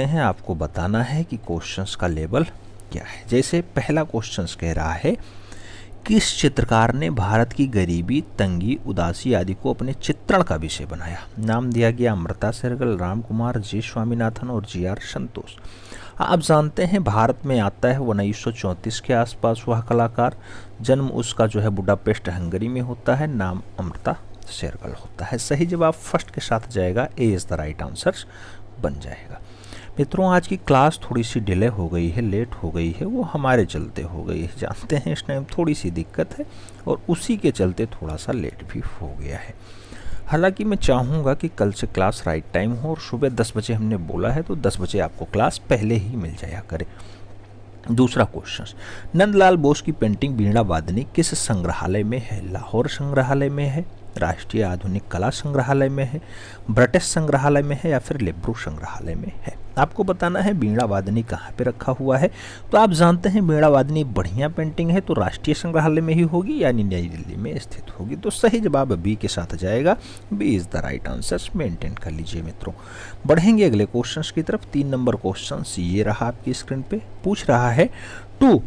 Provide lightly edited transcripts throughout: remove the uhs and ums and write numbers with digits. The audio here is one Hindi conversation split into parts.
हैं आपको बताना है कि क्वेश्चंस का लेवल क्या है। जैसे पहला क्वेश्चंस कह रहा है, किस चित्रकार ने भारत की गरीबी, तंगी, उदासी आदि को अपने चित्रण का विषय बनाया। नाम दिया गया अमृता सहगल, राम कुमार, जी स्वामीनाथन और जी.आर. संतोष। आप जानते हैं भारत में आता है 1934 के आसपास वह कलाकार। जन्म उसका जो है बुडापेस्ट हंगरी में होता है। नाम अमृता सहगल होता है। सही जवाब फर्स्ट के साथ जाएगा, A is the right answer बन जाएगा। मित्रों, आज की क्लास थोड़ी सी डिले हो गई है, लेट हो गई है, वो हमारे चलते हो गई है। जानते हैं इस टाइम थोड़ी सी दिक्कत है और उसी के चलते थोड़ा सा लेट भी हो गया है। हालांकि मैं चाहूँगा कि कल से क्लास राइट टाइम हो और सुबह 10 बजे हमने बोला है तो 10 बजे आपको क्लास पहले ही मिल जाया करे। दूसरा क्वेश्चन, नंदलाल बोस की पेंटिंग वीणा वादनी किस संग्रहालय में है। लाहौर संग्रहालय में है, राष्ट्रीय आधुनिक कला संग्रहालय में है, ब्रिटिश संग्रहालय में है या फिर लेब्रू संग्रहालय में है। आपको बताना है वीणा वादनी कहाँ पे रखा हुआ है। तो आप जानते हैं वीणा वादनी बढ़िया पेंटिंग है तो राष्ट्रीय संग्रहालय में ही होगी यानी नई दिल्ली में स्थित होगी। तो सही जवाब बी के साथ जाएगा, B is the right answer. Maintain कर लीजिए मित्रों। बढ़ेंगे अगले क्वेश्चन की तरफ। 3 नंबर क्वेश्चन ये रहा आपकी स्क्रीन पे। पूछ रहा है, टू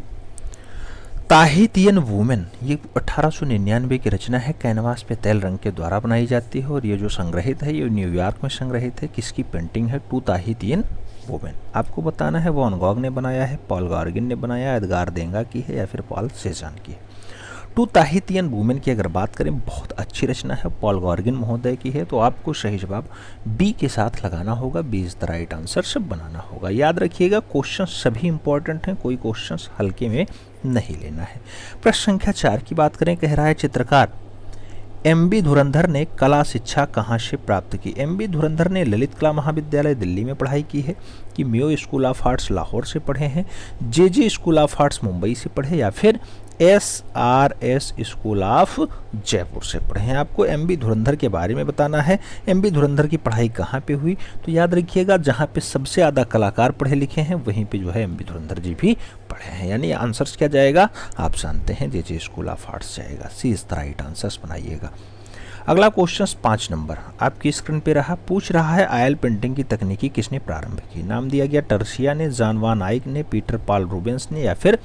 ताहितियन वुमेन, ये 1899 की रचना है। कैनवास पे तेल रंग के द्वारा बनाई जाती है और ये जो संग्रहित है ये न्यूयॉर्क में संग्रहित है। किसकी पेंटिंग है टू ताहितियन वुमेन। आपको बताना है वॉन गॉग ने बनाया है, पॉल गॉर्गिन ने बनाया, एडगार देंगा की है या फिर पॉल सेजान की है। टू ताहितियन वुमेन की अगर बात करें, बहुत अच्छी रचना है, पॉल गॉर्गिन महोदय की है। तो आपको सही जवाब बी के साथ लगाना होगा, B is the right answer सब बनाना होगा। याद रखिएगा क्वेश्चन सभी इंपॉर्टेंट हैं, कोई क्वेश्चन हल्के में नहीं लेना है। प्रश्न संख्या 4 की बात करें, कह रहा है चित्रकार एम.बी. धुरंधर ने कला शिक्षा कहाँ से प्राप्त की। एम.बी. धुरंधर ने ललित कला महाविद्यालय दिल्ली में पढ़ाई की है, कि Mayo school of arts Lahore से पढ़े हैं, JJ. School of arts Mumbai से पढ़े या फिर एस.आर.एस. स्कूल ऑफ जयपुर से पढ़े हैं। आपको एम.बी. धुरंधर के बारे में बताना है। एम.बी. धुरंधर की पढ़ाई कहाँ पे हुई, तो याद रखिएगा जहाँ पे सबसे ज़्यादा कलाकार पढ़े लिखे हैं वहीं पे जो है एम.बी. धुरंधर जी भी पढ़े हैं। यानी आंसर्स क्या जाएगा, आप जानते हैं जे.जे. स्कूल ऑफ आर्ट्स जाएगा, सी इज द राइट आंसर्स बनाइएगा। अगला क्वेश्चन 5 नंबर आपकी स्क्रीन पे रहा। पूछ रहा है ऑयल पेंटिंग की तकनीकी किसने प्रारंभ की। नाम दिया गया टर्सिया ने, जान वान आइक ने, पीटर पॉल रूबेंस ने या फिर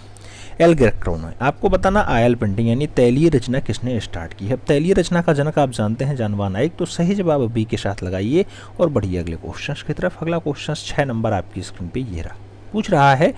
एल ग्रेक्रो ने। आपको बताना ऑयल पेंटिंग यानी तैलीय रचना किसने स्टार्ट की है। तैलीय रचना का जनक आप जानते हैं जान वान आइक। तो सही जवाब बी के साथ लगाइए और बढ़िए अगले क्वेश्चन की तरफ। अगला क्वेश्चन 6 नंबर आपकी स्क्रीन पे ये रहा। पूछ रहा है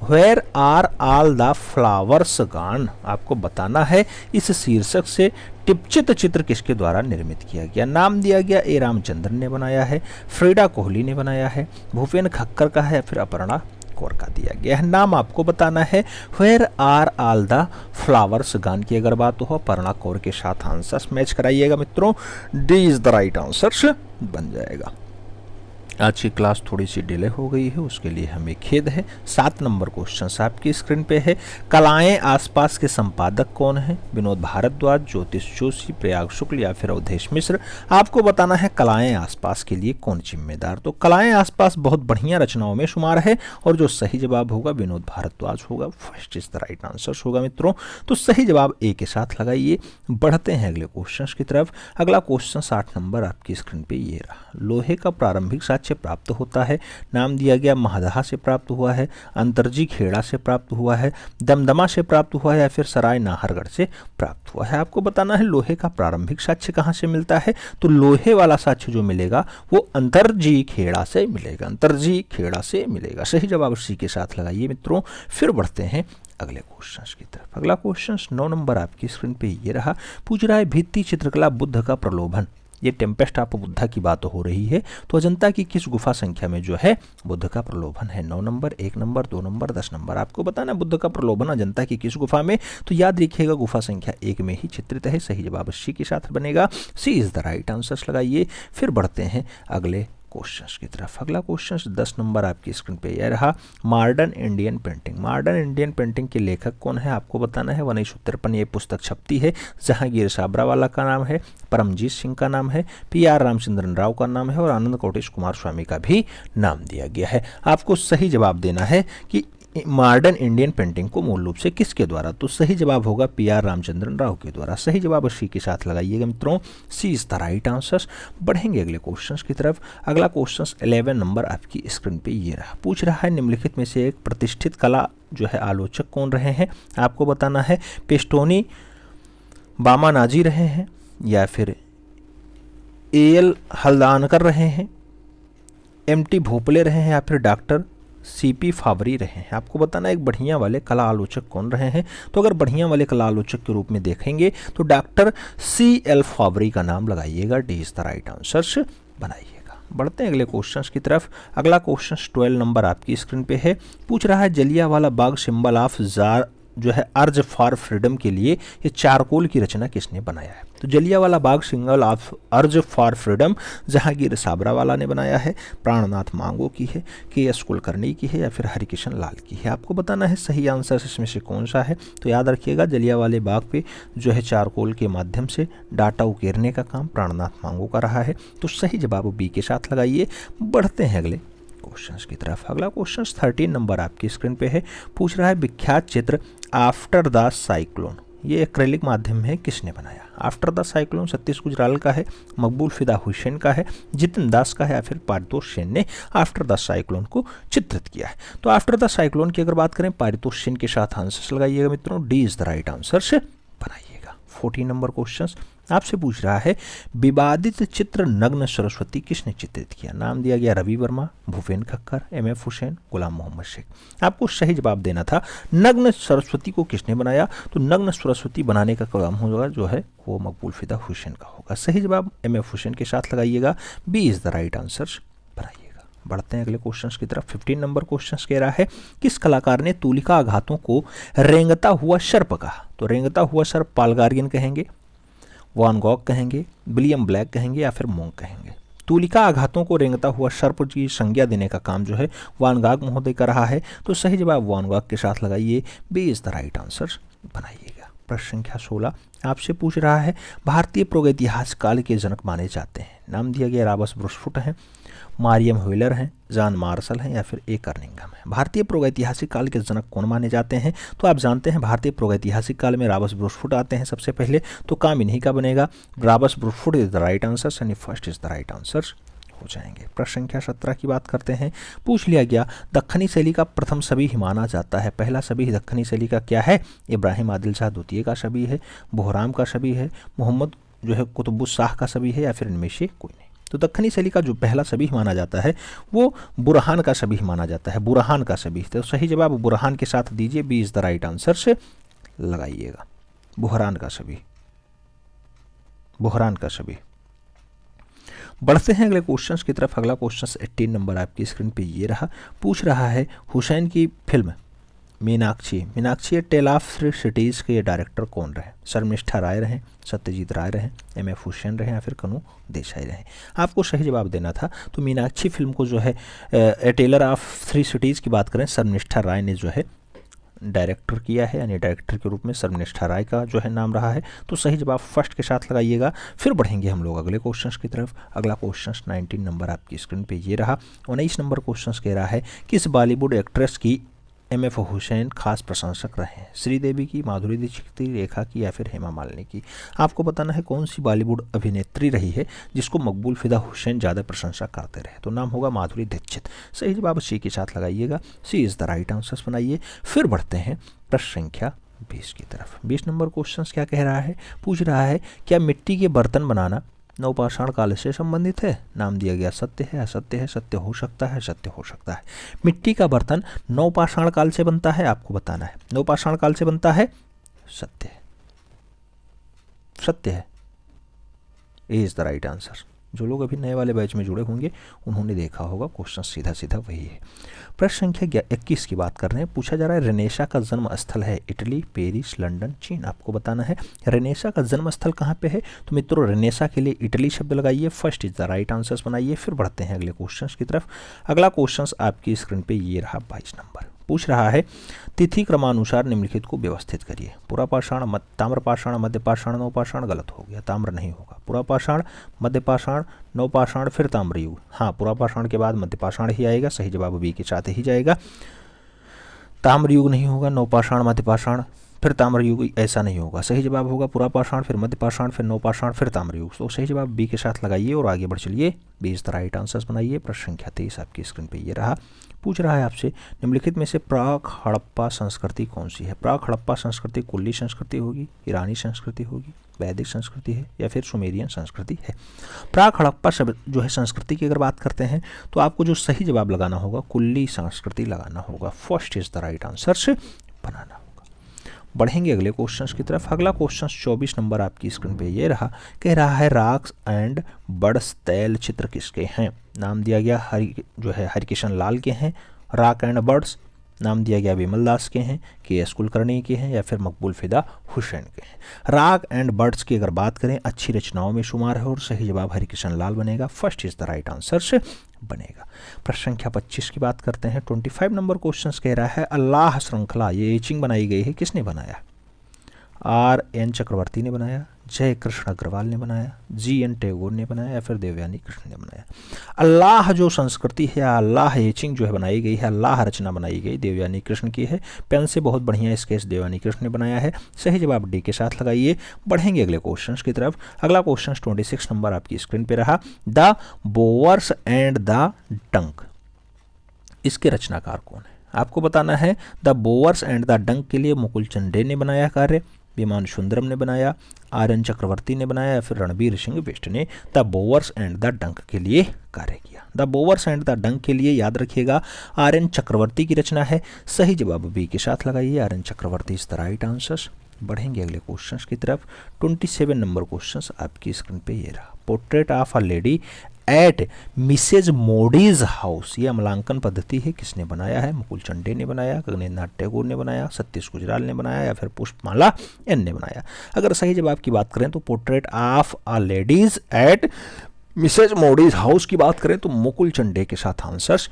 where are all the flowers gone. आपको बताना है इस शीर्षक से टिपचित चित्र किसके द्वारा निर्मित किया गया। नाम दिया गया ए रामचंद्रन ने बनाया है, फ्रीडा कोहली ने बनाया है, भूपेन खक्कर का है या फिर अपर्णा कौर का दिया गया है। नाम आपको बताना है। Where are all the flowers gone की अगर बात हो अपर्णा कौर के साथ आंसर्स मैच कराइएगा मित्रों, D is the right answer बन जाएगा। आज की क्लास थोड़ी सी डिले हो गई है, उसके लिए हमें खेद है। 7 नंबर क्वेश्चन आपकी स्क्रीन पे है। कलाएं आसपास के संपादक कौन है। विनोद भारद्वाज, ज्योतिष जोशी, प्रयाग शुक्ल या फिर अवधेश मिश्र। आपको बताना है कलाएं आसपास के लिए कौन जिम्मेदार। तो कलाएं आसपास बहुत बढ़िया रचनाओं में शुमार है और जो सही जवाब होगा विनोद भारद्वाज होगा, first is the right answer होगा मित्रों। तो सही जवाब ए के साथ लगाइए। बढ़ते हैं अगले क्वेश्चन की तरफ। अगला क्वेश्चन 8 नंबर आपकी स्क्रीन पे ये रहा। लोहे का प्रारंभिक साक्ष्य प्राप्त होता है। नाम दिया गया महदहा से प्राप्त हुआ है, अंतरजी खेड़ा से प्राप्त हुआ है, दमदमा से प्राप्त हुआ है या फिर सराय नाहरगढ़ से प्राप्त हुआ है। आपको बताना है लोहे का प्रारंभिक साक्ष्य कहाँ से मिलता है। तो लोहे वाला साक्ष्य जो मिलेगा वो अंतरजी खेड़ा से मिलेगा, अंतरजी खेड़ा से मिलेगा। सही जवाब सी के साथ लगाइए मित्रों। फिर बढ़ते हैं अगले क्वेश्चन की तरफ। अगला क्वेश्चन 9 नंबर आपकी स्क्रीन पे ये रहा। पूछ रहा है भित्ति चित्रकला बुद्ध का प्रलोभन। ये टेम्पेस्ट ऑफ बुद्धा की बात हो रही है। तो अजंता की किस गुफा संख्या में जो है बुद्ध का प्रलोभन है। 9 नंबर, 1 नंबर, 2 नंबर, 10 नंबर। आपको बताना बुद्ध का प्रलोभन अजंता की किस गुफा में। तो याद रखिएगा गुफा संख्या 1 में ही चित्रित है। सही जवाब सी के साथ बनेगा, सी इज द राइट आंसर लगाइए। फिर बढ़ते हैं अगले क्वेश्चन की तरफ। अगला क्वेश्चन 10 नंबर आपकी स्क्रीन पे यह रहा। Modern Indian painting. Modern Indian painting के लेखक कौन है आपको बताना है। 1953 ये पुस्तक छपती है। जहांगीर साबरावाला का नाम है, परमजीत सिंह का नाम है, पी.आर. रामचंद्रन राव का नाम है और आनंद कोटेश कुमार स्वामी का भी नाम दिया गया है। आपको सही जवाब देना है कि मॉडर्न इंडियन पेंटिंग को मूल रूप से किसके द्वारा? तो सही जवाब होगा PR रामचंद्रन राव के द्वारा। सही जवाब सी के साथ लगाइएगा मित्रों, सी इज द राइट आंसर। बढ़ेंगे अगले क्वेश्चंस की तरफ। अगला क्वेश्चन 11 नंबर आपकी स्क्रीन पे ये रहा। पूछ रहा है निम्नलिखित में से एक प्रतिष्ठित कला जो है आलोचक कौन रहे हैं? आपको बताना है पेस्टोनी बामानाजी रहे हैं, या फिर AL हल्दानकर रहे हैं, MT भोपले रहे हैं, या फिर डॉक्टर CP फावरी रहे हैं। आपको बताना एक बढ़िया वाले कला आलोचक कौन रहे हैं। तो अगर बढ़िया वाले कला आलोचक के रूप में देखेंगे तो डॉक्टर CL फावरी का नाम लगाइएगा, D is the right answer बनाइएगा। बढ़ते हैं अगले क्वेश्चंस की तरफ। अगला क्वेश्चन 12 नंबर आपकी स्क्रीन पे है। पूछ रहा है Jallianwala Bagh symbol of jar जो है अर्ज फॉर फ्रीडम के लिए ये चारकोल की रचना किसने बनाया है? तो Jallianwala Bagh symbol of urge for freedom Jehangir Sabavala ने बनाया है, प्राणनाथ मांगो की है, KS कुलकर्णी की है, या फिर हरिकिशन लाल की है। आपको बताना है सही आंसर इसमें से कौन सा है। तो याद रखिएगा जलियांवाले बाग पे जो है चारकोल के माध्यम से डाटा उकेरने का काम प्राणनाथ मांगो का रहा है। तो सही जवाब B के साथ लगाइए। बढ़ते हैं अगले क्वेश्चंस की तरफ। अगला क्वेश्चन 13 नंबर आपकी स्क्रीन पे है। पूछ रहा है विख्यात चित्र आफ्टर द साइक्लोन ये एक्रेलिक माध्यम में किसने बनाया? After the cyclone Satish Gujral का है, मकबूल फिदा हुसैन का है, जितिन दास का है, या फिर पारितोष सेन ने आफ्टर द साइक्लोन को चित्रित किया है। तो आफ्टर द साइक्लोन की अगर बात करें पारितोष सेन के साथ आंसर लगाइएगा मित्रों, D is the right answer से बनाइएगा। 14 नंबर क्वेश्चन आपसे पूछ रहा है विवादित चित्र नग्न सरस्वती किसने चित्रित किया? नाम दिया गया रवि वर्मा, भूपेन खक्कर, MF हुसैन, गुलाम मोहम्मद शेख। आपको सही जवाब देना था नग्न सरस्वती को किसने बनाया? तो नग्न सरस्वती बनाने का काम होगा जो है वो मकबूल फिदा हुसैन का होगा। सही जवाब MF हुसैन के साथ लगाइएगा, B is the right answer बनाइएगा। बढ़ते हैं अगले क्वेश्चन की तरफ। 15 नंबर क्वेश्चन कह रहा है किस कलाकार ने तूलिका आघातों को रेंगता हुआ सर्प कहा? तो रेंगता हुआ सर्प पालगारियन कहेंगे, वान गॉग कहेंगे, विलियम ब्लैक कहेंगे, या फिर मोंक कहेंगे। तूलिका आघातों को रेंगता हुआ सर्प की संज्ञा देने का काम जो है वान गॉग महोदय का रहा है। तो सही जवाब वान गॉग के साथ लगाइए, B is the right answer बनाइएगा। प्रश्न संख्या 16 आपसे पूछ रहा है भारतीय प्रागैतिहासिक काल के जनक माने जाते हैं। नाम दिया गया रॉबर्ट ब्रूसफुट हैं, मारियम व्हीलर हैं, जॉन मार्शल हैं, या फिर A कर्निंघम है। भारतीय प्रागैतिहासिक काल के जनक कौन माने जाते हैं? तो आप जानते हैं भारतीय प्रागैतिहासिक काल में रॉबर्ट ब्रूसफुट आते हैं सबसे पहले, तो काम इन्हीं का बनेगा। Robert Bruce Foote is the right answer, यानी first is the right answer हो जाएंगे। प्रश्न संख्या 17 की बात करते हैं। पूछ लिया गया दक्खनी शैली का प्रथम सभी माना जाता है। पहला सभी दक्खनी शैली का क्या है? इब्राहिम आदिल शाह द्वितीय का सभी है, बोहराम का सभी है, मोहम्मद जो है कुतुबुस शाह का सभी है, या फिर इनमें से कोई नहीं। तो दक्खनी शैली का जो पहला सभी माना जाता है वो बुरहान का सभी माना जाता है, बुरहान का सभी। तो सही जवाब बुरहान के साथ दीजिए, B is the right answer से लगाइएगा, बुहरान का सभी, बुहरान का सभी। बढ़ते हैं अगले क्वेश्चंस की तरफ। अगला क्वेश्चन 18 नंबर आपकी स्क्रीन पे ये रहा। पूछ रहा है हुसैन की film Meenaxi tale of 3 cities के ये डायरेक्टर कौन रहे? शर्मिष्ठा राय रहे, सत्यजीत राय रहे, MF हुसैन रहे, या फिर कनू देसाई रहे। आपको सही जवाब देना था। तो मीनाक्षी फिल्म को जो है ए टेलर ऑफ 3 सिटीज़ की बात करें शर्मिष्ठा राय ने जो है डायरेक्टर किया है, यानी डायरेक्टर के रूप में शर्मिष्ठा राय का जो है नाम रहा है। तो सही जवाब फर्स्ट के साथ लगाइएगा। फिर बढ़ेंगे हम लोग अगले क्वेश्चंस की तरफ। अगला क्वेश्चन 19 नंबर आपकी स्क्रीन पे ये रहा। 19 नंबर क्वेश्चन कह रहा है किस बॉलीवुड एक्ट्रेस की MF हुसैन खास प्रशंसक रहे हैं? श्रीदेवी की, माधुरी दीक्षित की, रेखा की, या फिर हेमा मालिनी की। आपको बताना है कौन सी बॉलीवुड अभिनेत्री रही है जिसको मकबूल फिदा हुसैन ज़्यादा प्रशंसा करते रहे? तो नाम होगा माधुरी दीक्षित। सही जवाब C के साथ लगाइएगा, C is the right answer बनाइए। फिर बढ़ते हैं प्रश्न संख्या 20 की तरफ। 20 नंबर क्वेश्चन क्या कह रहा है? पूछ रहा है क्या मिट्टी के बर्तन बनाना नवपाषाण काल से संबंधित है? नाम दिया गया सत्य है, असत्य है, सत्य हो सकता है, सत्य हो सकता है। मिट्टी का बर्तन नवपाषाण काल से बनता है, आपको बताना है नवपाषाण काल से बनता है, सत्य है, सत्य है, ए इज द राइट आंसर। जो लोग अभी नए वाले बैच में जुड़े होंगे उन्होंने देखा होगा, क्वेश्चन सीधा सीधा वही है। प्रश्न संख्या 21 की बात कर रहे हैं। पूछा जा रहा है रेनेशा का जन्म स्थल है इटली, पेरिस, लंदन, चीन। आपको बताना है रेनेशा का जन्म स्थल कहाँ पे है? तो मित्रों रेनेशा के लिए इटली शब्द लगाइए, first is the right answer बनाइए। फिर बढ़ते हैं अगले क्वेश्चन की तरफ। अगला क्वेश्चन आपकी स्क्रीन पे ये रहा 22 नंबर। पूछ रहा है तिथि क्रमानुसार निम्नलिखित को व्यवस्थित करिए। पुरापाषाण, ताम्रपाषाण, मध्यपाषाण, नवपाषाण। गलत हो गया, ताम्र नहीं होगा। पुरापाषाण, मध्यपाषाण, नवपाषाण, फिर ताम्रयुग। हाँ, पुरापाषाण के बाद मध्यपाषाण ही आएगा। सही जवाब B के साथ ही जाएगा। ताम्रयुग नहीं होगा, नवपाषाण मध्यपाषाण फिर ताम्रयुग, ऐसा नहीं होगा। सही जवाब होगा पुरापाषाण, फिर मध्यपाषाण, फिर नवपाषाण, फिर ताम्रयुग। तो सही जवाब बी के साथ लगाइए और आगे बढ़ चलिए। 20 द राइट आंसर्स बनाइए। प्रश्न संख्या 23 आपकी स्क्रीन पे ये रहा। पूछ रहा है आपसे, निम्नलिखित में से प्राक हड़प्पा संस्कृति कौन सी है? प्राक हड़प्पा संस्कृति कुल्ली संस्कृति होगी, ईरानी संस्कृति होगी, वैदिक संस्कृति है, या फिर सुमेरियन संस्कृति है। प्राक हड़प्पा शब्द जो है संस्कृति की अगर बात करते हैं तो आपको जो सही जवाब लगाना होगा कुल्ली संस्कृति लगाना होगा। First is the right answer से बनाना होगा। बढ़ेंगे अगले क्वेश्चंस की तरफ। अगला क्वेश्चन 24 नंबर आपकी स्क्रीन पे ये रहा। कह रहा है राक्स एंड बर्ड्स तैल चित्र किसके हैं? नाम दिया गया हरिकिशन लाल के हैं। राक एंड बर्ड्स नाम दिया गया विमल दास के हैं, के.एस. कुलकर्णी के हैं, या फिर मकबूल फिदा हुसैन के हैं। राक एंड बर्ड्स की अगर बात करें अच्छी रचनाओं में शुमार है और सही जवाब हरिकिशन लाल बनेगा। First is the right answer से बनेगा। प्रश्न संख्या 25 की बात करते हैं। 25 नंबर क्वेश्चन कह रहा है अल्लाह श्रृंखला ये एचिंग बनाई गई है, किसने बनाया? R.N. चक्रवर्ती ने बनाया, जय कृष्ण अग्रवाल ने बनाया, G.N. टैगोर ने बनाया, या फिर देवयानी कृष्ण ने बनाया। अल्लाह जो संस्कृति है, अल्लाह एचिंग जो है बनाई गई है, अल्लाह रचना बनाई गई देवयानी कृष्ण की है। पेन से बहुत बढ़िया स्केच देवयानी कृष्ण ने बनाया है। सही जवाब डी के साथ लगाइए। बढ़ेंगे अगले क्वेश्चन की तरफ। अगला क्वेश्चन 26 नंबर आपकी स्क्रीन पे रहा। द बोवर्स एंड द डंक, इसके रचनाकार कौन है? आपको बताना है। द बोवर्स एंड द डंक के लिए मुकुल चंडे ने बनाया कार्य, विमान सुंदरम ने बनाया, R.N. चक्रवर्ती ने बनाया, या फिर रणबीर सिंह बिष्ट ने द बोवर्स एंड द डंक के लिए कार्य किया। द बोवर्स एंड द डंक के लिए याद रखिएगा R.N. चक्रवर्ती की रचना है। सही जवाब बी के साथ लगाइए। R.N. Chakravarty is the right answer. बढ़ेंगे अगले क्वेश्चंस की तरफ। 27 नंबर क्वेश्चंस आपकी स्क्रीन पे ये रहा। Portrait of a lady at Mrs Modi's house, ये अमलांकन पद्धति है, किसने बनाया है? मुकुल चंडे ने बनाया, गगनेन्द्र टैगोर ने बनाया, सतीश गुजराल ने बनाया, या फिर पुष्पमाला एन ने बनाया। अगर सही जवाब की बात करें तो portrait of a ladies at Mrs Modi's house की बात करें तो मुकुल चंडे के साथ आंसर्स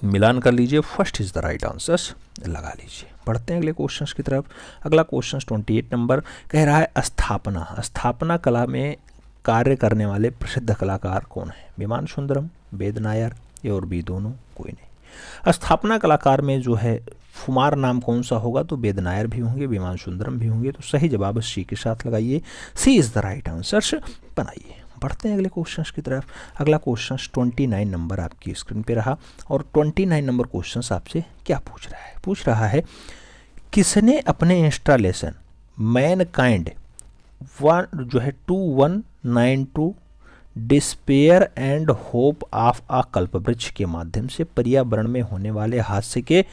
मिलान कर लीजिए। First is the right answers लगा लीजिए। बढ़ते हैं अगले क्वेश्चंस की तरफ। अगला क्वेश्चन 28 नंबर कह रहा है स्थापना, स्थापना कला में कार्य करने वाले प्रसिद्ध कलाकार कौन है? विमान सुंदरम, वेद नायर, ये और भी दोनों, कोई नहीं। स्थापना कलाकार में जो है फुमार नाम कौन सा होगा? तो वेद नायर भी होंगे, विमान सुंदरम भी होंगे। तो सही जवाब सी के साथ लगाइए। सी इज द राइट आंसर बनाइए। बढ़ते हैं अगले क्वेश्चंस की तरफ। अगला क्वेश्चन 29 नंबर आपकी स्क्रीन पे रहा। और 29 नंबर क्वेश्चन आपसे क्या पूछ रहा है? पूछ रहा है किसने अपने installation mankind 2192 despair and hope of a Kalpavriksha के माध्यम से पर्यावरण में होने वाले हादसे के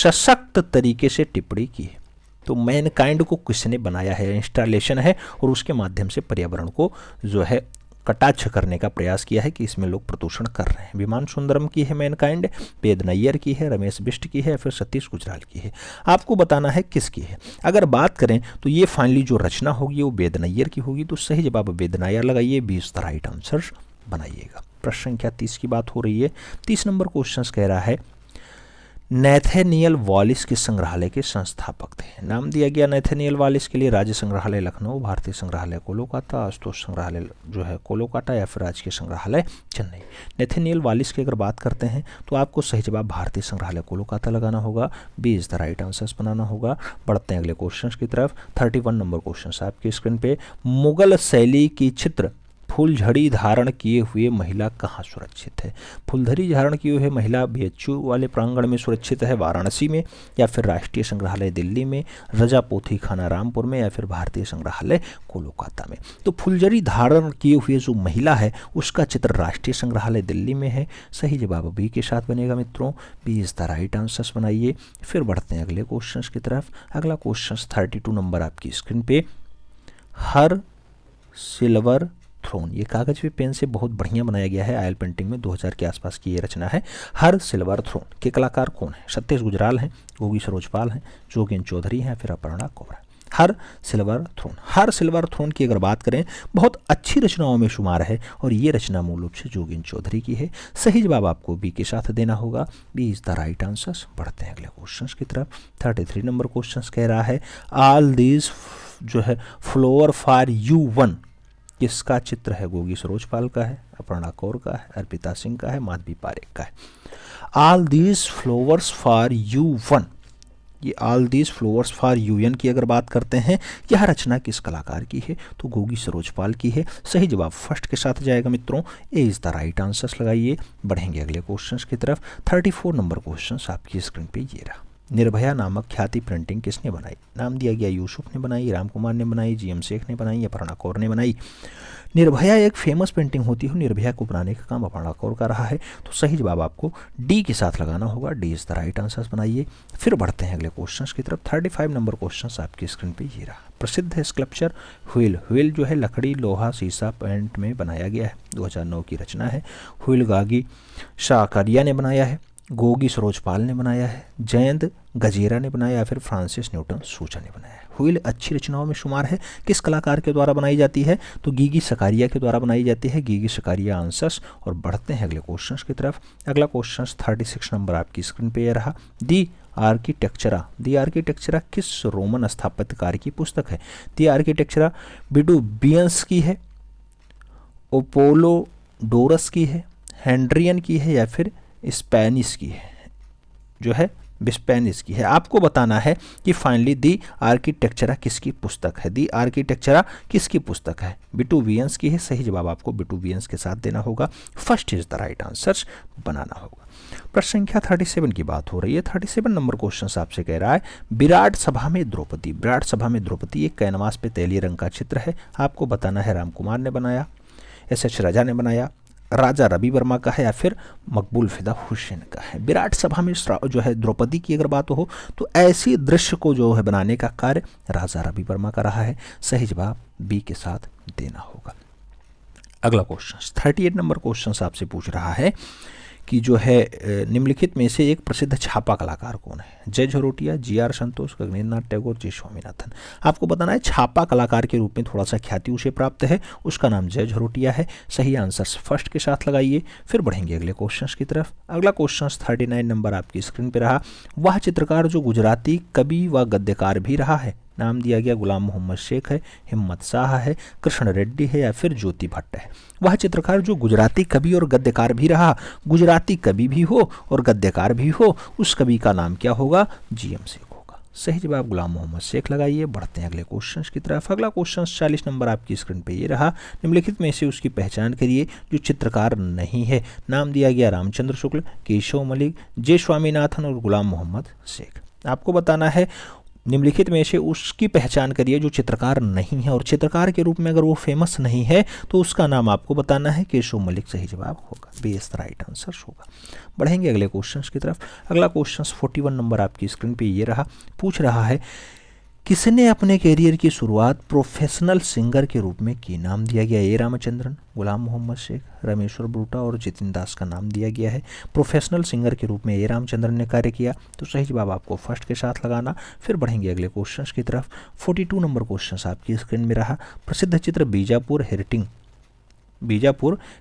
सशक्त तरीके से टिप्पणी की है। तो मैनकाइंड को किसने बनाया है? इंस्टॉलेशन है और उसके माध्यम से पर्यावरण को जो है कटाक्ष करने का प्रयास किया है कि इसमें लोग प्रदूषण कर रहे हैं। विमान सुंदरम की है मैनकाइंड, वेद नैयर की है, रमेश बिष्ट की है, फिर सतीश गुजराल की है। आपको बताना है किसकी है। अगर बात करें तो ये फाइनली जो रचना होगी वो वेद नैयर की होगी। तो सही जवाब वेद नैयर लगाइए। 20 द राइट आंसर बनाइएगा। प्रश्न संख्या 30 की बात हो रही है। 30 नंबर क्वेश्चन कह रहा है नैथेनियल वॉलिस के संग्रहालय के संस्थापक थे। नाम दिया गया नैथेनियल वॉलिस के लिए राज्य संग्रहालय लखनऊ, भारतीय संग्रहालय कोलकाता, आशुतोष संग्रहालय जो है कोलकाता, या फिर राजकीय संग्रहालय चेन्नई। नैथेनियल वॉलिस की अगर बात करते हैं तो आपको सही जवाब भारतीय संग्रहालय कोलकाता लगाना होगा। 20 द राइट आंसर्स बनाना होगा। बढ़ते हैं अगले क्वेश्चन की तरफ। 31 नंबर क्वेश्चन आपकी स्क्रीन पे। मुगल शैली की चित्र फूलझड़ी धारण किए हुए महिला कहाँ सुरक्षित है? फूलझड़ी धारण किए हुए महिला BHU वाले प्रांगण में सुरक्षित है, वाराणसी में, या फिर राष्ट्रीय संग्रहालय दिल्ली में, रजापोथी खाना रामपुर में, या फिर भारतीय संग्रहालय कोलकाता में। तो फूलझड़ी धारण किए हुए जो महिला है उसका चित्र राष्ट्रीय संग्रहालय दिल्ली में है। सही जवाब बी के साथ बनेगा मित्रों। 20 द राइट आंसर्स बनाइए। फिर बढ़ते हैं अगले क्वेश्चन की तरफ। अगला क्वेश्चन 32 नंबर आपकी स्क्रीन पे। हर सिल्वर थ्रोन, ये कागज पे पेन से बहुत बढ़िया बनाया गया है। ऑयल पेंटिंग में 2000 के आसपास की ये रचना है। हर सिल्वर थ्रोन के कलाकार कौन है? सतीश गुजराल हैं, गोगी सरोजपाल हैं, जोगेन चौधरी हैं, फिर अपर्णा कोरा। हर सिल्वर थ्रोन, हर सिल्वर थ्रोन की अगर बात करें बहुत अच्छी रचनाओं में शुमार है और ये रचना मूल रूप से जोगेन चौधरी की है। सही जवाब आपको बी के साथ देना होगा। 20 द राइट आंसर्स। बढ़ते हैं अगले क्वेश्चन की तरफ। 33 नंबर क्वेश्चन कह रहा है ऑल दीज जो है फ्लोवर फॉर यू वन किसका चित्र है? गोगी सरोजपाल का है, अपर्णा कौर का है, अर्पिता सिंह का है, माधवी पारेख का है। All these flowers for you one, ये all these flowers for UN की अगर बात करते हैं, यह रचना किस कलाकार की है? तो गोगी सरोजपाल की है। सही जवाब फर्स्ट के साथ जाएगा मित्रों, ए इज द राइट आंसर लगाइए। बढ़ेंगे अगले क्वेश्चन की तरफ। 34 नंबर क्वेश्चन आपकी स्क्रीन पे ये रहा। निर्भया नामक ख्याति प्रिंटिंग किसने बनाई? नाम दिया गया यूसुफ ने बनाई, राम कुमार ने बनाई, जीएम शेख ने बनाई या अपर्णा कौर ने बनाई। निर्भया एक फेमस पेंटिंग होती है, निर्भया को बनाने का काम अपर्णा कौर का रहा है। तो सही जवाब आपको डी के साथ लगाना होगा, D is the right answer बनाइए। फिर बढ़ते हैं अगले क्वेश्चन की तरफ। 35 नंबर क्वेश्चन आपकी स्क्रीन पे ये रहा। प्रसिद्ध है स्कल्पचर व्हील। व्हील जो है लकड़ी, लोहा, शीशा, पेंट में बनाया गया है। 2009 की रचना है। व्हील गागी शाकरिया ने बनाया है, गोगी सरोजपाल ने बनाया है, जयंत गजेरा ने बनाया या फिर फ्रांसिस न्यूटन सूचा ने बनाया है। व्हील अच्छी रचनाओं में शुमार है। किस कलाकार के द्वारा बनाई जाती है? तो गीगी सकारिया के द्वारा बनाई जाती है, गीगी सकारिया आंसर्स। और बढ़ते हैं अगले क्वेश्चन की तरफ। अगला क्वेश्चन 36 नंबर आपकी स्क्रीन पे यह रहा। दी आर्किटेक्चरा, दी आर्किटेक्चरा किस रोमन स्थापत्यकार की पुस्तक है? दी आर्किटेक्चरा विडुबियंस की है, ओपोलोडोरस की है, हेनरियन की है या फिर स्पेनिश की है? जो है स्पेनिश की है। आपको बताना है कि फाइनली दी आर्किटेक्चरा किसकी पुस्तक है? दी आर्किटेक्चरा किसकी पुस्तक है? विटुवियंस की है। सही जवाब आपको विटुवियंस के साथ देना होगा, first is the right answer बनाना होगा। प्रश्न संख्या 37 की बात हो रही है। 37 नंबर क्वेश्चन आपसे कह रहा है विराट सभा में द्रौपदी। विराट सभा में द्रौपदी एक कैनवास पे तैलीय रंग का चित्र है। आपको बताना है राम कुमार ने बनाया, एस.एच. राजा ने बनाया, राजा रवि वर्मा का है या फिर मकबूल फिदा हुसैन का है। विराट सभा में जो है द्रौपदी की अगर बात हो तो ऐसी दृश्य को जो है बनाने का कार्य राजा रवि वर्मा का रहा है। सही जवाब बी के साथ देना होगा। अगला क्वेश्चन 38 नंबर क्वेश्चन आपसे पूछ रहा है कि जो है निम्नलिखित में से एक प्रसिद्ध छापा कलाकार कौन है? जय झरोटिया, जी.आर. संतोष, गगनेन्द्र टैगोर, जे. स्वामीनाथन। आपको बताना है छापा कलाकार के रूप में थोड़ा सा ख्याति उसे प्राप्त है, उसका नाम जय झरोटिया है। सही आंसर फर्स्ट के साथ लगाइए। फिर बढ़ेंगे अगले क्वेश्चन की तरफ। अगला क्वेश्चन 39 नंबर आपकी स्क्रीन पर रहा। वह चित्रकार जो गुजराती कवि व गद्यकार भी रहा है। नाम दिया गया गुलाम मोहम्मद शेख है, हिम्मत शाह है, कृष्ण रेड्डी है या फिर ज्योति भट्ट है। वह चित्रकार जो गुजराती कवि और गद्यकार भी रहा, गुजराती कवि भी हो और गद्यकार भी हो, उस कवि का नाम क्या होगा? जीएम शेख होगा। सही जवाब गुलाम मोहम्मद शेख लगाइए। बढ़ते हैं अगले क्वेश्चन की तरफ। अगला क्वेश्चन 40 नंबर आपकी स्क्रीन पे ये रहा। निम्नलिखित में से उसकी पहचान करिए जो चित्रकार नहीं है। नाम दिया गया रामचंद्र शुक्ल, केशव मलिक, जे. स्वामीनाथन और गुलाम मोहम्मद शेख। आपको बताना है निम्नलिखित में से उसकी पहचान करिए जो चित्रकार नहीं है, और चित्रकार के रूप में अगर वो फेमस नहीं है तो उसका नाम आपको बताना है केशव मलिक। सही जवाब होगा, B is the right answer होगा। बढ़ेंगे अगले क्वेश्चन की तरफ। अगला क्वेश्चन 41 नंबर आपकी स्क्रीन पे ये रहा। पूछ रहा है किसने अपने कैरियर की शुरुआत प्रोफेशनल सिंगर के रूप में की? नाम दिया गया ए. रामचंद्रन, गुलाम मोहम्मद शेख, रमेश्वर ब्रूटा और जितिन दास का नाम दिया गया है। प्रोफेशनल सिंगर के रूप में ए. रामचंद्रन ने कार्य किया। तो सही जवाब आपको फर्स्ट के साथ लगाना। फिर बढ़ेंगे अगले क्वेश्चन की तरफ। 42 नंबर क्वेश्चन आपकी स्क्रीन में रहा। प्रसिद्ध चित्र बीजापुर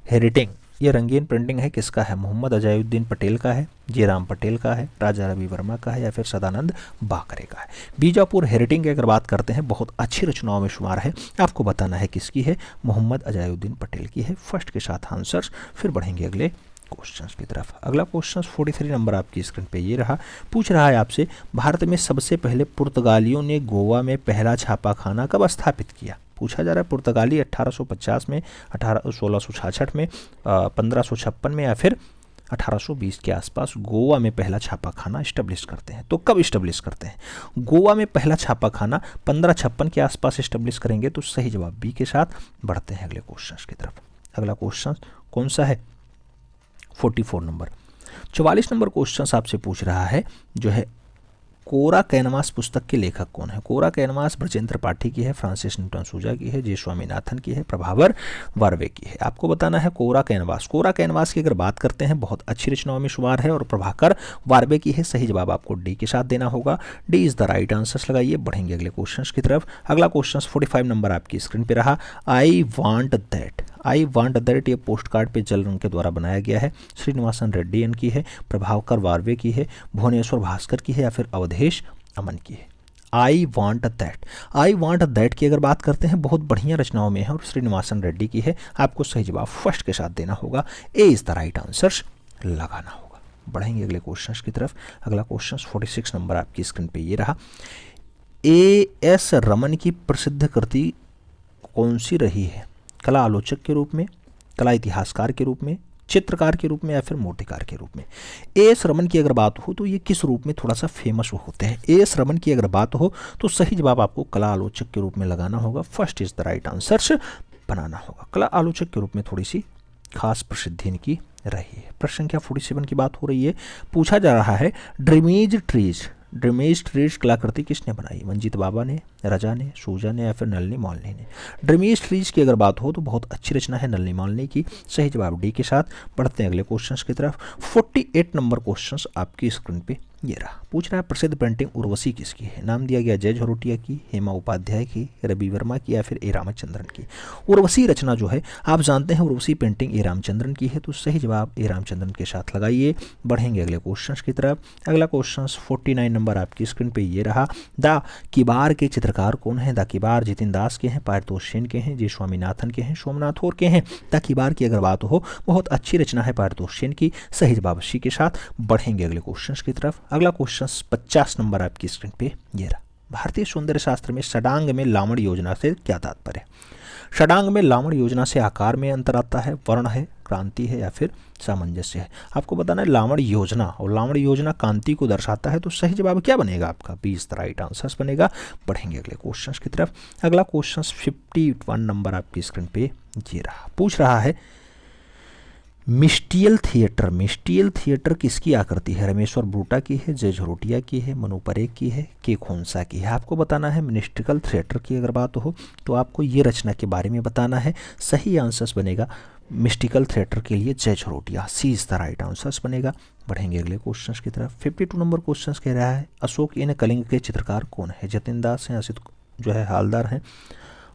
हेरिटिंग ये रंगीन प्रिंटिंग है, किसका है? मोहम्मद अजायुद्दीन पटेल का है, जयराम पटेल का है, राजा रवि वर्मा का है या फिर सदानंद बाकरे का है। बीजापुर हेरिटिंग की अगर बात करते हैं बहुत अच्छी रचनाओं में शुमार है। आपको बताना है किसकी है? मोहम्मद अजायुद्दीन पटेल की है, फर्स्ट के साथ आंसर। फिर बढ़ेंगे अगले क्वेश्चन की तरफ। अगला क्वेश्चन 43 नंबर आपकी स्क्रीन पे ये रहा। पूछ रहा है आपसे भारत में सबसे पहले पुर्तगालियों ने गोवा में पहला छापाखाना कब स्थापित किया? पूछा जा रहा है पुर्तगाली 1850 में, 1666 में, 1556 में या फिर 1820 के आसपास गोवा में पहला छापाखाना इस्टेब्लिश करते हैं। तो कब इस्टेब्लिश करते हैं? गोवा में पहला छापाखाना 1556 के आसपास इस्टेब्लिश करेंगे। तो सही जवाब बी के साथ। बढ़ते हैं अगले क्वेश्चन की तरफ। अगला क्वेश्चन कौन सा है? 44 नंबर। 44 नंबर क्वेश्चन आपसे पूछ रहा है जो है कोरा कैनवास पुस्तक के लेखक कौन है? कोरा कैनवास ब्रजेंद्र पाठी की है, फ्रांसिस न्यूटन सूजा की है, जे. स्वामीनाथन की है, प्रभावर वार्वे की है। आपको बताना है कोरा कैनवास। कोरा कैनवास की अगर बात करते हैं बहुत अच्छी रचनाओं में शुमार है और प्रभाकर वार्वे की है। सही जवाब आपको डी के साथ देना होगा, D is the right answer लगाइए। बढ़ेंगे अगले क्वेश्चन की तरफ। अगला क्वेश्चन 45 नंबर आपकी स्क्रीन पर रहा। आई वांट दैट ये पोस्ट कार्ड पे जल रंग के द्वारा बनाया गया है। श्रीनिवासन रेड्डी की है, प्रभाकर वार्वे की है, भुवनेश्वर भास्कर की है या फिर अवधेश अमन की है। आई वांट दैट की अगर बात करते हैं बहुत बढ़िया रचनाओं में है और श्रीनिवासन रेड्डी की है। आपको सही जवाब फर्स्ट के साथ देना होगा, ए इज द राइट आंसर लगाना होगा। बढ़ेंगे अगले क्वेश्चन की तरफ। अगला क्वेश्चन 46 नंबर आपकी स्क्रीन पे ये रहा। A.S. रमन की प्रसिद्ध कृति कौन सी रही है? कला आलोचक के रूप में, कला इतिहासकार के रूप में, चित्रकार के रूप में या फिर मूर्तिकार के रूप में? A.S. रमन की अगर बात हो तो ये किस रूप में थोड़ा सा फेमस होते हैं? A.S. रमन की अगर बात हो तो सही जवाब आपको कला आलोचक के रूप में लगाना होगा। First is the right answer बनाना होगा। कला आलोचक के रूप में थोड़ी सी खास प्रसिद्धि इनकी रही है। प्रश्न संख्या 47 की बात हो रही है। पूछा जा रहा है ड्रीमेज ट्रीज कलाकृति किसने बनाई? मंजीत बाबा ने, रजा ने, सूजा ने या फिर नलिनी मालनी ने? ड्रीमेज ट्रीज की अगर बात हो तो बहुत अच्छी रचना है नलिनी मालनी की। सही जवाब डी के साथ। बढ़ते हैं अगले क्वेश्चंस की तरफ। 48 नंबर क्वेश्चंस आपकी स्क्रीन पे ये रहा। पूछ रहा है प्रसिद्ध पेंटिंग उर्वशी किसकी है? नाम दिया गया जय झरोटिया की, हेमा उपाध्याय की, रवि वर्मा की या फिर ए रामचंद्रन की? उर्वशी रचना जो है आप जानते हैं उर्वशी पेंटिंग ए रामचंद्रन की है, तो सही जवाब ए रामचंद्रन के साथ लगाइए। बढ़ेंगे अगले क्वेश्चन की तरफ। अगला क्वेश्चन 49 नंबर आपकी स्क्रीन पे ये रहा। द किबार के चित्रकार कौन है? द किबार जितिन दास के हैं, पारितोष सेन के हैं, जी स्वामीनाथन के हैं, सोमनाथ और के हैं? द किबार की अगर बात हो बहुत अच्छी रचना है पारितोष सेन की। सही जवाब सी के साथ। बढ़ेंगे अगले क्वेश्चन की तरफ। अगला क्वेश्चन 50 नंबर आपकी स्क्रीन पे ये रहा। भारतीय सौंदर्य शास्त्र में षडांग में लावण योजना से क्या तात्पर्य? षडांग में लावण योजना से आकार में अंतर आता है, वर्ण है, क्रांति है या फिर सामंजस्य है? आपको बताना है लावण योजना, और लावण योजना कांति को दर्शाता है, तो सही जवाब क्या बनेगा आपका? 20 द राइट आंसर बनेगा। बढ़ेंगे अगले क्वेश्चन की तरफ। अगला क्वेश्चन 51 नंबर आपकी स्क्रीन पे ये रहा। पूछ रहा है मिस्टियल थिएटर किसकी आकृति है? रमेश्वर ब्रूटा की है, जय झरोटिया की है, मनु परेख की है, के खोंसा की है? आपको बताना है मिस्टिकल थिएटर की अगर बात हो तो आपको ये रचना के बारे में बताना है। सही आंसर बनेगा मिस्टिकल थिएटर के लिए जय झरोटिया। सी इज द राइट आंसर बनेगा। बढ़ेंगे अगले क्वेश्चन की तरफ। 52 नंबर क्वेश्चन कह रहा है अशोक इन कलिंग के चित्रकार कौन है? जतिन दास हैं, असित जो है हालदार हैं,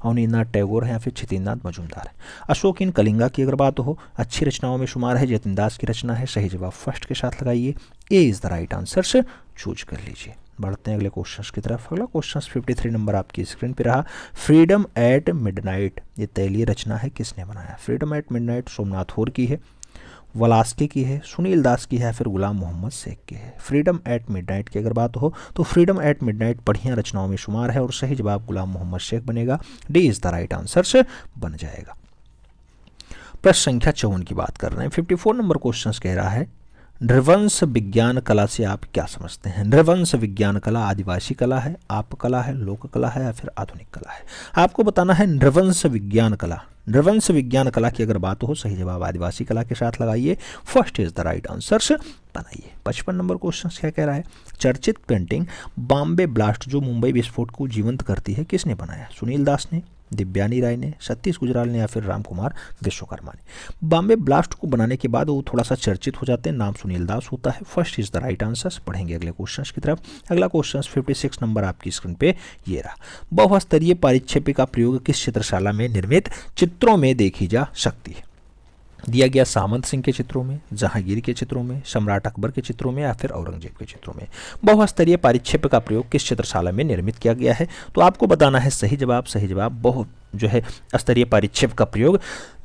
अवनीन्द्रनाथ टैगोर हैं या फिर छितिन्द्रनाथ मजूमदार है? अशोक इन कलिंगा की अगर बात हो अच्छी रचनाओं में शुमार है, जतिन दास की रचना है। सही जवाब फर्स्ट के साथ लगाइए। ए इज द राइट आंसर से चूज कर लीजिए। बढ़ते हैं अगले क्वेश्चन की तरफ। अगला क्वेश्चन 53 नंबर आपकी स्क्रीन पे रहा। फ्रीडम एट मिडनाइट ये तैलीय रचना है, किसने बनाया? फ्रीडम एट मिडनाइट सोमनाथ होर की है, वलास्के की है, सुनील दास की है, फिर गुलाम मोहम्मद शेख की है? फ्रीडम एट मिडनाइट की अगर बात हो तो फ्रीडम एट मिडनाइट बढ़िया रचनाओं में शुमार है और सही जवाब गुलाम मोहम्मद शेख बनेगा। D is the right answer से बन जाएगा। प्रश्न संख्या 54 की बात कर रहे हैं। 54 नंबर क्वेश्चन कह रहा है नृवंश विज्ञान कला से आप क्या समझते हैं? नृवंश विज्ञान कला आदिवासी कला है, आप कला है, लोक कला है या फिर आधुनिक कला है? आपको बताना है नृवंश विज्ञान कला। नृवंश विज्ञान कला की अगर बात हो सही जवाब आदिवासी कला के साथ लगाइए। First is the right answer बनाइए। 55 नंबर क्वेश्चन क्या कह रहा है? चर्चित पेंटिंग बॉम्बे ब्लास्ट जो मुंबई विस्फोट को जीवंत करती है किसने बनाया? सुनील दास ने, दिव्यानी राय ने, सतीश गुजराल ने या फिर रामकुमार विश्वकर्मा ने? बॉम्बे ब्लास्ट को बनाने के बाद वो थोड़ा सा चर्चित हो जाते हैं, नाम सुनील दास होता है। First is the right answer. पढ़ेंगे अगले क्वेश्चन की तरफ। अगला क्वेश्चन 56 नंबर आपकी स्क्रीन पे ये रहा। बहुस्तरीय परिक्षेप्य का प्रयोग किस चित्रशाला में निर्मित चित्रों में देखी जा सकती है? दिया गया सामंत सिंह के चित्रों में, जहांगीर के चित्रों में, सम्राट अकबर के चित्रों में या फिर औरंगजेब के चित्रों में? बहुस्तरीय परिक्षेप्य का प्रयोग किस चित्रशाला में निर्मित किया गया है? तो आपको बताना है सही जवाब। सही जवाब बहु जो है स्तरीय परिक्षेप्य का प्रयोग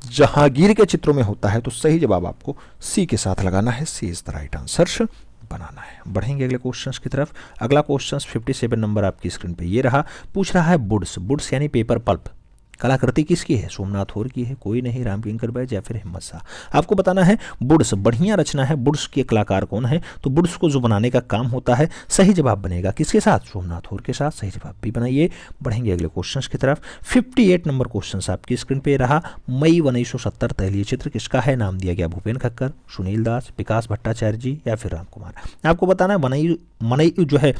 जहांगीर के चित्रों में होता है, तो सही जवाब आपको सी के साथ लगाना है। सी इज द राइट आंसर बनाना है। बढ़ेंगे अगले क्वेश्चन की तरफ। अगला क्वेश्चन 57 नंबर आपकी स्क्रीन पे ये रहा। पूछ रहा है बुड्स यानी पेपर पल्प कलाकृति किसकी है? सोमनाथ होर की है, कोई नहीं, रामकिंकर बैज या फिर हिम्मत शाह? आपको बताना है बुड्स बढ़िया रचना है। बुड्स के कलाकार कौन है? तो बुड्स को जो बनाने का काम होता है सही जवाब बनेगा किसके साथ? सोमनाथ होर के साथ। सही जवाब भी बनाइए। बढ़ेंगे अगले क्वेश्चन की तरफ। 58 नंबर क्वेश्चन आपकी स्क्रीन पे रहा। मई 1970 तैलीय चित्र किसका है? नाम दिया गया भूपेन खक्कर, सुनील दास, विकास भट्टाचार्य जी या फिर रामकुमार? आपको बताना है मई जो है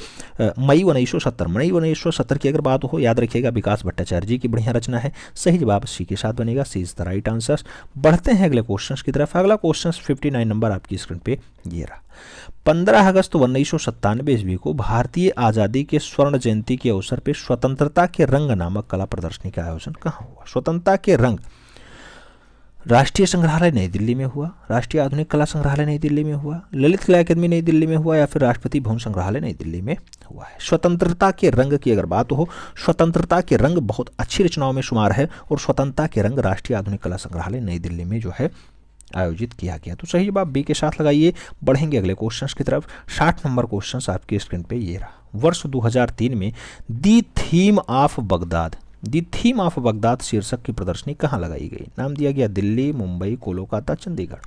मई 1970 की अगर बात हो याद रखिएगा विकास भट्टाचार्य जी की बढ़िया रचना है। सही जवाब सी के साथ बनेगा। सी इज द राइट आंसर। बढ़ते हैं अगले क्वेश्चन की तरफ। अगला क्वेश्चन 59 नंबर आपकी स्क्रीन पे ये रहा। 15 अगस्त 1997 ईस्वी को भारतीय आज़ादी के स्वर्ण जयंती के अवसर पर स्वतंत्रता के रंग नामक कला प्रदर्शनी का आयोजन कहाँ हुआ? स्वतंत्रता के रंग राष्ट्रीय संग्रहालय नई दिल्ली में हुआ, राष्ट्रीय आधुनिक कला संग्रहालय नई दिल्ली में हुआ, ललित कला अकादमी नई दिल्ली में हुआ या फिर राष्ट्रपति भवन संग्रहालय नई दिल्ली में हुआ है? स्वतंत्रता के रंग की अगर बात हो, स्वतंत्रता के रंग बहुत अच्छी रचनाओं में शुमार है और स्वतंत्रता के रंग राष्ट्रीय आधुनिक कला संग्रहालय नई दिल्ली में जो है आयोजित किया गया। तो सही जवाब बी के साथ लगाइए। बढ़ेंगे अगले क्वेश्चन की तरफ। 60 नंबर क्वेश्चन आपकी स्क्रीन पे ये रहा। वर्ष 2003 में the theme of Baghdad, the theme of Baghdad शीर्षक की प्रदर्शनी कहाँ लगाई गई? नाम दिया गया Delhi, Mumbai, Kolkata, Chandigarh.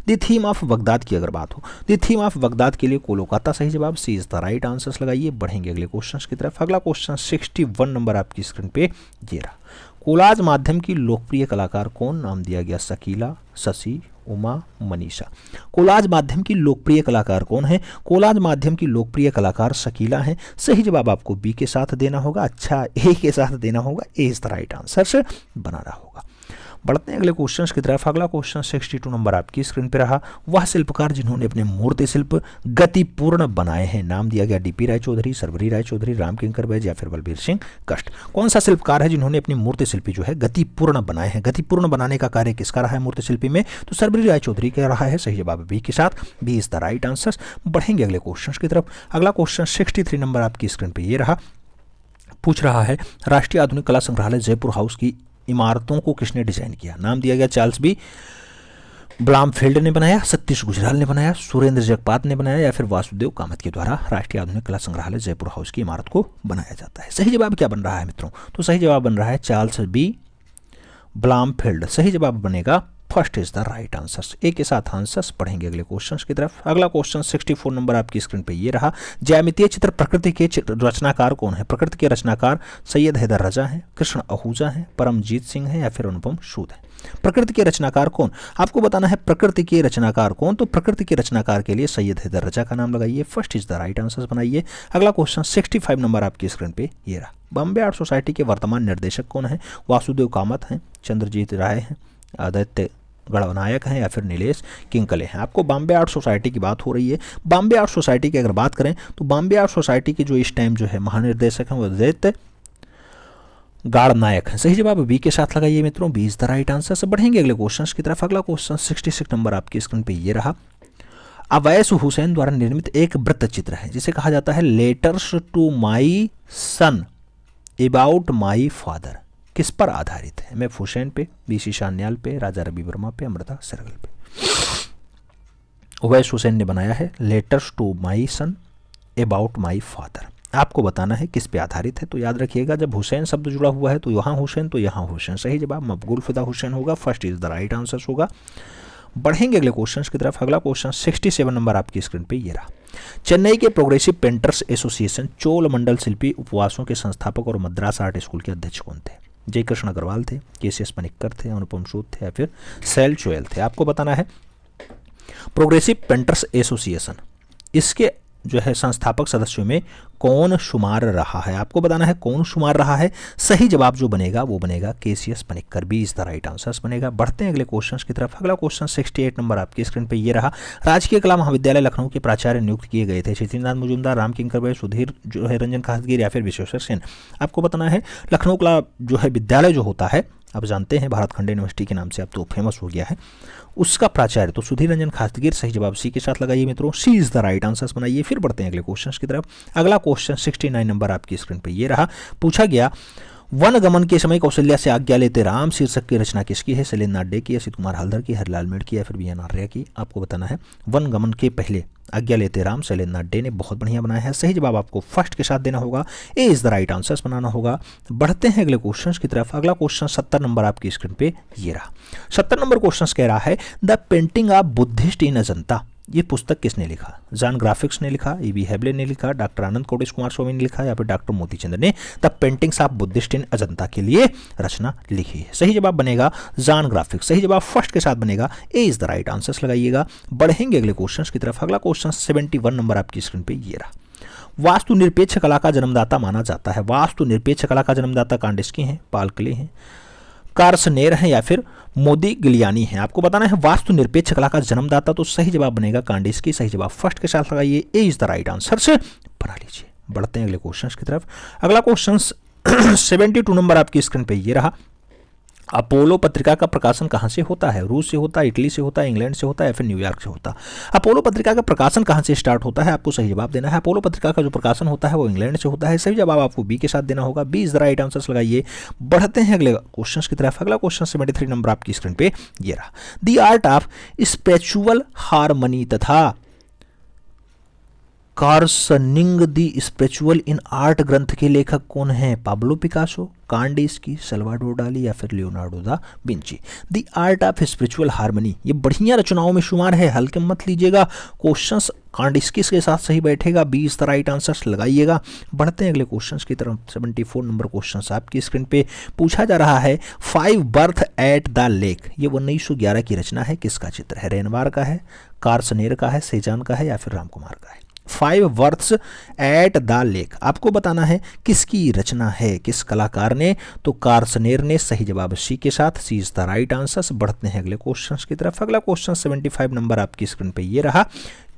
The theme of Baghdad की अगर बात हो, दी थीम ऑफ बगदाद के लिए कोलकाता सही जवाब, सी इज द राइट आंसर्स लगाइए। बढ़ेंगे अगले क्वेश्चन की तरफ। अगला क्वेश्चन 61 नंबर आपकी स्क्रीन पे ये रहा। कोलाज माध्यम की लोकप्रिय कलाकार कौन? नाम दिया गया शकीला, शशि, उमा, मनीषा। कोलाज माध्यम की लोकप्रिय कलाकार कौन है? कोलाज माध्यम की लोकप्रिय कलाकार शकीला है। सही जवाब आपको बी के साथ देना होगा, अच्छा ए के साथ देना होगा। ए इज द राइट आंसर से बनाना होगा। बढ़ते हैं अगले क्वेश्चन की तरफ। अगला क्वेश्चन 62 नंबर आपकी स्क्रीन पर रहा। वह शिल्पकार जिन्होंने अपने मूर्ति शिल्प गतिपूर्ण बनाए हैं, नाम दिया गया डीपी राय चौधरी, सर्वरी राय चौधरी, राम किंकर बैज या फिर बलबीर सिंह कष्ट। कौन सा शिल्पकार है जिन्होंने अपनी मूर्ति शिल्पी जो है गतिपूर्ण बनाए हैं? गतिपूर्ण बनाने का कार्य किसका रहा है मूर्ति शिल्पी में? तो सर्वरी राय चौधरी का रहा है। सही जवाब बी के साथ, B is the right answer. बढ़ेंगे अगले क्वेश्चन की तरफ। अगला क्वेश्चन 63 नंबर आपकी स्क्रीन पर ये रहा। पूछ रहा है राष्ट्रीय आधुनिक कला संग्रहालय जयपुर हाउस की इमारतों को किसने डिजाइन किया? नाम दिया गया चार्ल्स बी ब्लामफील्ड ने बनाया, सतीश गुजराल ने बनाया, सुरेंद्र जगपात ने बनाया या फिर वासुदेव कामत के द्वारा राष्ट्रीय आधुनिक कला संग्रहालय जयपुर हाउस की इमारत को बनाया जाता है। सही जवाब क्या बन रहा है मित्रों? तो सही जवाब बन रहा है चार्ल्स बी ब्लामफील्ड। सही जवाब बनेगा first is the right answer. A के साथ आंसर्स। पढ़ेंगे अगले क्वेश्चन की तरफ। अगला क्वेश्चन 64 नंबर आपकी स्क्रीन पे ये रहा। ज्यामितीय चित्र प्रकृति के रचनाकार कौन है? प्रकृति के रचनाकार सैयद हैदर रजा है, कृष्ण आहूजा है, परमजीत सिंह है या फिर अनुपम सूद है। प्रकृति के रचनाकार कौन? आपको बताना है प्रकृति के रचनाकार कौन। तो प्रकृति के रचनाकार के लिए सैयद हैदर रजा का नाम लगाइए। First is the right answer बनाइए। अगला क्वेश्चन 65 नंबर आपकी स्क्रीन पे ये रहा। बॉम्बे आर्ट सोसाइटी के वर्तमान निर्देशक कौन है? वासुदेव कामत हैं, चंद्रजीत राय हैं, आदित्य गणनायक हैं या फिर नीलेश किंकले हैं। आपको बॉम्बे आर्ट सोसाइटी की बात हो रही है। बॉम्बे आर्ट सोसाइटी की अगर बात करें तो बॉम्बे आर्ट सोसाइटी के जो इस टाइम जो है महानिर्देशक हैं वो आदित्य गणनायक है। सही जवाब बी के साथ लगाइए मित्रों, B is the right answer. से बढ़ेंगे अगले क्वेश्चन की तरफ। अगला क्वेश्चन 66 नंबर आपकी स्क्रीन पे ये रहा। अवैस हुसैन द्वारा निर्मित एक वृत्त चित्र है जिसे कहा जाता है letters to my son about my father. किस पर आधारित है? एम एफ हुसैन पे, बीसी शान्याल पे, राजा रवि वर्मा पे, अमृता सरगल पे। अवैस हुसैन ने बनाया है letters to my son about my father. आपको बताना है किस पे आधारित है। तो याद रखिएगा जब हुसैन शब्द जुड़ा हुआ है तो यहाँ हुसैन तो यहाँ हुसैन। सही जवाब मकबूल फिदा हुसैन होगा। First is the right answer होगा। बढ़ेंगे अगले क्वेश्चन की तरफ। अगला क्वेश्चन 67 नंबर आपकी स्क्रीन पे ये रहा। चेन्नई के प्रोग्रेसिव पेंटर्स एसोसिएशन चोल मंडल शिल्पी उपवासों के संस्थापक और मद्रास आर्ट स्कूल के अध्यक्ष कौन थे? जयकृष्ण अग्रवाल थे, केसीएस पनिक्कर थे, अनुपम सूद थे या फिर सैल चोयल थे। आपको बताना है प्रोग्रेसिव पेंटर्स एसोसिएशन इसके जो है संस्थापक सदस्यों में कौन शुमार रहा है? आपको बताना है कौन शुमार रहा है। सही जवाब जो बनेगा वो बनेगा KCS Panikkar. B is the right answer बनेगा। बढ़ते हैं अगले क्वेश्चन की तरफ। अगला क्वेश्चन 68 नंबर आपकी स्क्रीन पे ये रहा। राजकीय कला महाविद्यालय लखनऊ के प्राचार्य नियुक्त किए गए थे शीतलनाथ मुजुमदार, राम किंकर बैज, सुधीर जो है रंजन खासगीर या फिर विश्वेश्वर सेन। आपको बताना है लखनऊ कला जो है विद्यालय जो होता है, आप जानते हैं भारत खंड यूनिवर्सिटी के नाम से अब तो फेमस हो गया है, उसका प्राचार्य तो सुधीर रंजन खासगीर। सही जवाब सी के साथ लगाइए मित्रों, सी इज द राइट आंसर बनाइए। फिर बढ़ते हैं अगले क्वेश्चन की तरफ। अगला क्वेश्चन 69 नंबर आपकी स्क्रीन पे ये रहा। पूछा गया वन गमन के समय कौशल्या से आज्ञा लेते राम शीर्षक की रचना किसकी है? शैलेंद्र नाथ डे की, असित कुमार हल्दर की, हरिलाल मेड़ की या फिर बी एन आर्या की। आपको बताना है वन गमन के पहले आज्ञा लेते राम शैलेंद्र नाथ डे ने बहुत बढ़िया बनाया है। सही जवाब आपको फर्स्ट के साथ देना होगा। ए इज द राइट आंसर बनाना होगा। बढ़ते हैं अगले क्वेश्चन की तरफ। अगला क्वेश्चन 70 नंबर आपकी स्क्रीन पे ये रहा। 70 नंबर क्वेश्चन कह रहा है द पेंटिंग ऑफ बुद्धिस्ट इन अजंता। ये पुस्तक किसने लिखा? जॉन ग्राफिक्स ने लिखा, ई.बी. हेबले ने लिखा, डॉक्टर आनंद कोटेश कुमार स्वामी ने लिखा या फिर डॉक्टर मोतीचंद्र ने द पेंटिंग्स ऑफ बुद्धिस्ट इन अजंता के लिए रचना लिखी है। सही जवाब बनेगा जॉन ग्राफिक्स। सही जवाब फर्स्ट के साथ बनेगा। ए इज द राइट आंसर लगाइएगा। बढ़ेंगे अगले क्वेश्चन की तरफ। अगला क्वेश्चन 71 नंबर आपकी स्क्रीन पे ये रहा। वास्तु निरपेक्ष कला का जन्मदाता माना जाता है। वास्तु निरपेक्ष कला का जन्मदाता कांडिस्की हैं, पालकले हैं, कार्सनेर हैं या फिर मोदी गिलियानी हैं। आपको बताना है वास्तु निरपेक्ष कला का जन्मदाता। तो सही जवाब बनेगा कांडिस्की। सही जवाब फर्स्ट के साथ लगाइए। ए इज द राइट आंसर से बना लीजिए। बढ़ते हैं अगले क्वेश्चन की तरफ। अगला क्वेश्चन 72 नंबर आपकी स्क्रीन पे ये रहा। अपोलो पत्रिका का प्रकाशन कहाँ से होता है? रूस से होता है, इटली से होता है, इंग्लैंड से होता है या फिर न्यूयॉर्क से होता है? अपोलो पत्रिका का प्रकाशन कहाँ से स्टार्ट होता है? आपको सही जवाब देना है। अपोलो पत्रिका का जो प्रकाशन होता है वो इंग्लैंड से होता है। सही जवाब आपको बी के साथ देना होगा। B is the right answer लगाइए। बढ़ते हैं अगले क्वेश्चन की तरफ। अगला क्वेश्चन 73 नंबर आपकी स्क्रीन पे ये रहा। The art of spiritual harmony तथा कार्सनिंग द स्पिरिचुअल इन आर्ट ग्रंथ के लेखक कौन हैं? पाब्लो पिकासो, कांडिस्की, सल्वाडोर डाली या फिर Leonardo da Vinci. The art of spiritual harmony ये बढ़िया रचनाओं में शुमार है, हल्के मत लीजिएगा। क्वेश्चंस कांडिस्की के साथ सही बैठेगा। B is the right answer लगाइएगा। बढ़ते हैं अगले क्वेश्चंस की तरफ। 74 नंबर क्वेश्चन आपकी स्क्रीन पे पूछा जा रहा है। 5 बर्थ एट द लेक ये 1911 की रचना है, किसका चित्र है? रेनवार का है, कार्सनेर का है, सेजान का है या फिर रामकुमार का है? 5 बर्थ्स एट द लेक आपको बताना है किसकी रचना है, किस कलाकार ने? तो कार्सनेर ने। सही जवाब सी के साथ, सी इज द राइट आंसर। बढ़ते हैं अगले क्वेश्चन की तरफ। अगला क्वेश्चन 75 नंबर आपकी स्क्रीन पे ये रहा।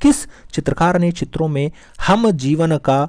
किस चित्रकार ने चित्रों में हम जीवन का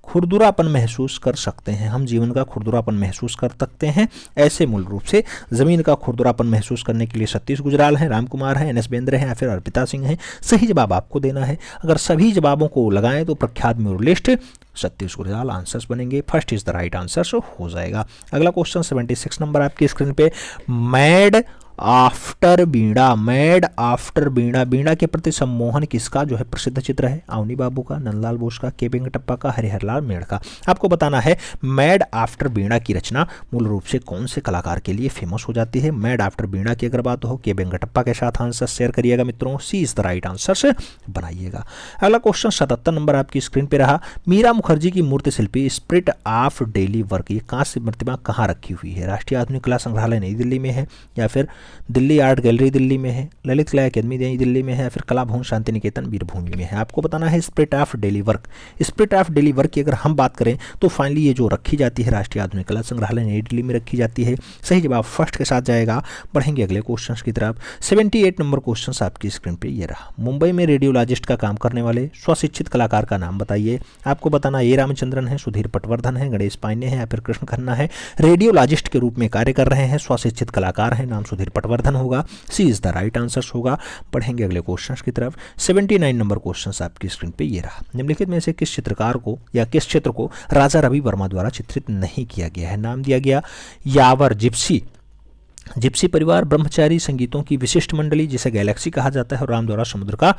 खुरदुरापन महसूस कर सकते हैं? हम जीवन का खुरदुरापन महसूस कर सकते हैं ऐसे मूल रूप से जमीन का खुरदुरापन महसूस करने के लिए सतीश गुजराल हैं, रामकुमार हैं, एन एस बेंद्रे हैं या फिर अर्पिता सिंह हैं। सही जवाब आपको देना है। अगर सभी जवाबों को लगाएं तो प्रख्यात म्यूरलिस्ट सतीश गुजराल आंसर्स बनेंगे। First is the right answer हो जाएगा। अगला क्वेश्चन 76 नंबर आपकी स्क्रीन पे। मैड आफ्टर बीड़ा, मैड आफ्टर बीड़ा, बीड़ा के प्रति सम्मोहन किसका जो है प्रसिद्ध चित्र है? अवनी बाबू का, नंदलाल बोस का, के वेंकटप्पा का, हरिहरलाल मेड़ का। आपको बताना है मैड आफ्टर बीड़ा की रचना मूल रूप से कौन से कलाकार के लिए फेमस हो जाती है? मैड आफ्टर बीड़ा की अगर बात हो, के वेंकटप्पा के साथ आंसर शेयर करिएगा मित्रों। सी इज द राइट आंसर से बनाइएगा। अगला क्वेश्चन 77 नंबर आपकी स्क्रीन पे रहा। मीरा मुखर्जी की मूर्ति शिल्पी स्पिरिट ऑफ डेली वर्क ये कांस्य प्रतिमा कहाँ रखी हुई है? राष्ट्रीय आधुनिक कला संग्रहालय नई दिल्ली में है या फिर दिल्ली आर्ट गैलरी दिल्ली में है, ललित कला अकेदमी नई दिल्ली में है या फिर कला भवन शांति निकेतन वीरभूमि में है? आपको बताना है spirit of daily work. Spirit of daily work की अगर हम बात करें तो फाइनली ये जो रखी जाती है राष्ट्रीय आधुनिक कला संग्रहालय नई दिल्ली में रखी जाती है। सही जवाब फर्स्ट के साथ जाएगा। बढ़ेंगे अगले क्वेश्चन की तरफ। 78 नंबर क्वेश्चन आपकी स्क्रीन पे ये रहा। मुंबई में रेडियोलॉजिस्ट का काम करने वाले स्वशिक्षित कलाकार का नाम बताइए। आपको बताना ए रामचंद्रन है, सुधीर पटवर्धन है, गणेश पांडे है या फिर कृष्ण खन्ना है। रेडियोलॉजिस्ट के रूप में कार्य कर रहे हैं, स्वशिक्षित कलाकार हैं, नाम सुधीर पटवर्धन होगा। सी इज द राइट आंसर होगा। पढ़ेंगे अगले क्वेश्चन की तरफ। 79 नंबर क्वेश्चन आपकी स्क्रीन पे ये रहा। निम्नलिखित में से किस चित्रकार को या किस चित्र को राजा रवि वर्मा द्वारा चित्रित नहीं किया गया है? नाम दिया गया यावर, जिप्सी, जिप्सी परिवार, ब्रह्मचारी, संगीतों की विशिष्ट मंडली जिसे गैलेक्सी कहा जाता है और राम द्वारा समुद्र का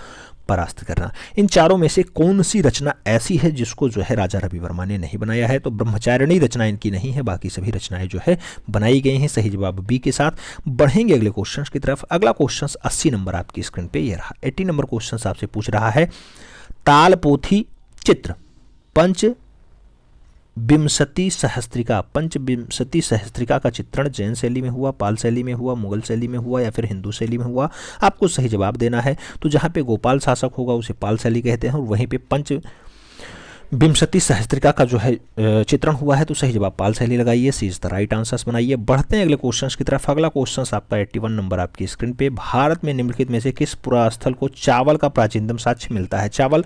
परास्त करना। इन चारों में से कौन सी रचना ऐसी है जिसको जो है राजा रवि वर्मा ने नहीं बनाया है? तो ब्रह्मचारिणी रचना इनकी नहीं है, बाकी सभी रचनाएं जो है बनाई गई हैं। सही जवाब बी के साथ। बढ़ेंगे अगले क्वेश्चन की तरफ। अगला क्वेश्चन 80 नंबर आपकी स्क्रीन पे ये रहा। 80 नंबर क्वेश्चन आपसे पूछ रहा है तालपोथी चित्र पंच विंशति सहस्त्रिका, पंचविंशति सहस्त्रिका का चित्रण जैन शैली में हुआ, पाल शैली में हुआ, मुगल शैली में हुआ या फिर हिंदू शैली में हुआ? आपको सही जवाब देना है। तो जहाँ पे गोपाल शासक होगा उसे पाल शैली कहते हैं और वहीं पे पंच विंशति सहस्त्रिका का जो है चित्रण हुआ है। तो सही जवाब पाल शैली लगाइए। सी इज द राइट आंसर बनाइए। बढ़ते हैं अगले क्वेश्चन की तरफ। अगला क्वेश्चन आपका 81 नंबर आपकी स्क्रीन पे। भारत में निम्नलिखित में से किस पुरास्थल को चावल का प्राचीनतम साक्ष्य मिलता है? चावल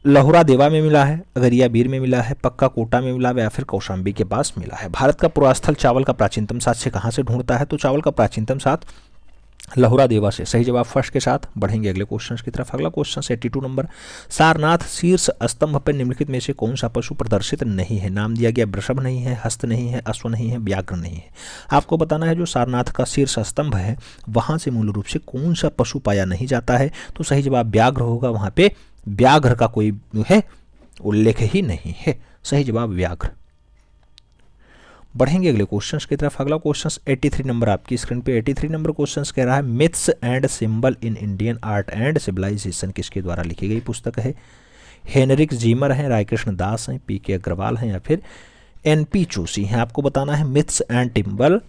लहुरा देवा में मिला है, अगरिया बीर में मिला है, पक्का कोटा में मिला है या फिर कौशाम्बी के पास मिला है? भारत का पुरास्थल चावल का प्राचीनतम साक्ष्य कहाँ से ढूंढता है? तो चावल का प्राचीनतम साक्ष्य लहुरा देवा से। सही जवाब फर्स्ट के साथ। बढ़ेंगे अगले क्वेश्चन की तरफ। अगला क्वेश्चन 82 नंबर। सारनाथ शीर्ष स्तंभ पर निम्नलिखित में से कौन सा पशु प्रदर्शित नहीं है? नाम दिया गया वृषभ नहीं है, हस्त नहीं है, अश्व नहीं है, व्याघ्र नहीं है। आपको बताना है जो सारनाथ का शीर्ष स्तंभ है वहां से मूल रूप से कौन सा पशु पाया नहीं जाता है? तो सही जवाब व्याघ्र होगा। वहां पे व्याघ्र का कोई है उल्लेख ही नहीं है। सही जवाब व्याघ्र। बढ़ेंगे अगले क्वेश्चन की तरफ। अगला क्वेश्चन 83 नंबर आपकी स्क्रीन पे। 83 नंबर क्वेश्चन कह रहा है myths and symbol in Indian art and civilisation किसके द्वारा लिखी गई पुस्तक है? हेनरिक जीमर हैं, रायकृष्ण दास हैं, पी.के. अग्रवाल हैं या फिर एन.पी. जोशी हैं? आपको बताना है myths and symbol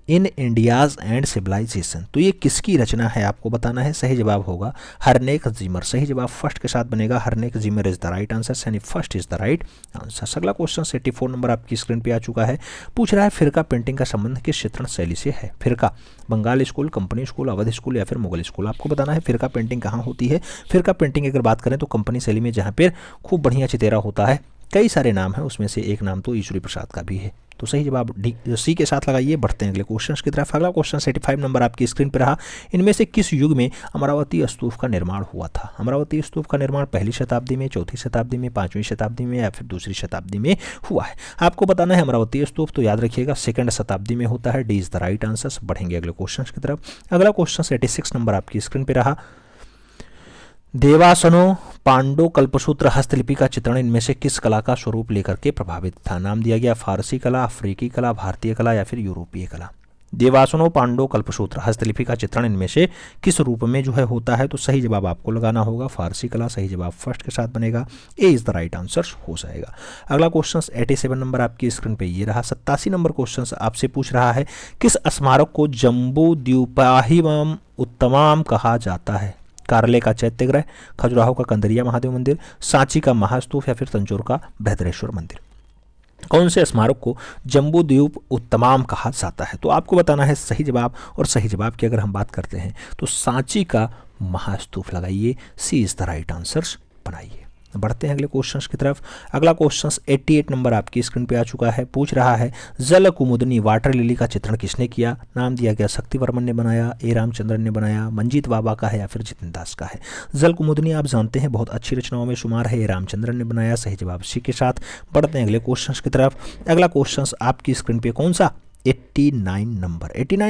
in India's and civilisation. तो ये किसकी रचना है आपको बताना है। सही जवाब होगा हरनेक जीमर। सही जवाब फर्स्ट के साथ बनेगा। हरनेक जीमर इज द राइट आंसर, यानी first is the right answer. अगला क्वेश्चन 84 नंबर आपकी स्क्रीन पे आ चुका है। पूछ रहा है फिरका पेंटिंग का संबंध किस चित्रण शैली से है? फिरका Bengal school, company school, Awadh school या फिर मुगल स्कूल? आपको बताना है फिरका पेंटिंग कहाँ होती है। फिरका पेंटिंग अगर बात करें तो कंपनी शैली में, जहाँ पर खूब बढ़िया चितेरा होता है। कई सारे नाम हैं, उसमें से एक नाम तो ईश्वरी प्रसाद का भी है। तो सही जवाब डी सी के साथ लगाइए। बढ़ते हैं अगले क्वेश्चन की तरफ। अगला क्वेश्चन 85 नंबर आपकी स्क्रीन पर रहा। इनमें से किस युग में अमरावती स्तूप का निर्माण हुआ था? अमरावती स्तूप का निर्माण पहली शताब्दी में, चौथी शताब्दी में, 5वीं शताब्दी में या फिर दूसरी शताब्दी में हुआ है? आपको बताना है अमरावती स्तूप, तो याद रखिएगा सेकंड शताब्दी में होता है। D is the right answer. बढ़ेंगे अगले क्वेश्चन की तरफ। अगला क्वेश्चन 86 नंबर आपकी स्क्रीन पर रहा। देवासनो पांडु कल्पसूत्र हस्तलिपि का चित्रण इनमें से किस कला का स्वरूप लेकर के प्रभावित था? नाम दिया गया फारसी कला, अफ्रीकी कला, भारतीय कला या फिर यूरोपीय कला। देवासनो पांडु कल्पसूत्र हस्तलिपि का चित्रण इनमें से किस रूप में जो है होता है? तो सही जवाब आपको लगाना होगा फारसी कला। सही जवाब फर्स्ट के साथ बनेगा। ए इज द राइट आंसर हो जाएगा। अगला क्वेश्चन 87 नंबर आपकी स्क्रीन पे ये रहा। 87 नंबर क्वेश्चन आपसे पूछ रहा है किस स्मारक को जम्बू द्वीपाहिमम उत्तमाम कहा जाता है? कार्ले का चैत्यग्रह, खजुराहो का कंदरिया महादेव मंदिर, सांची का महास्तूप या फिर तंजौर का बृहदेश्वर मंदिर। कौन से स्मारक को जम्बू द्वीप उत्तमाम कहा जाता है? तो आपको बताना है सही जवाब, और सही जवाब की अगर हम बात करते हैं तो सांची का महास्तूप लगाइए। सी इज द राइट आंसर बनाइए। बढ़ते हैं अगले क्वेश्चंस की तरफ। अगला क्वेश्चंस 88 नंबर आपकी स्क्रीन पे आ चुका है। पूछ रहा है जल कुमुदनी वाटर लिली का चित्रण किसने किया? नाम दिया गया शक्ति वर्मन ने बनाया, ए रामचंद्रन ने बनाया, मंजीत बाबा का है या फिर जितिन दास का है? जल कुमुदनी आप जानते हैं बहुत अच्छी रचनाओं में शुमार है, ए रामचंद्रन ने बनाया। सही जवाब सी के साथ। बढ़ते हैं अगले क्वेश्चंस की तरफ। अगला क्वेश्चंस आपकी स्क्रीन पे कौन सा? 89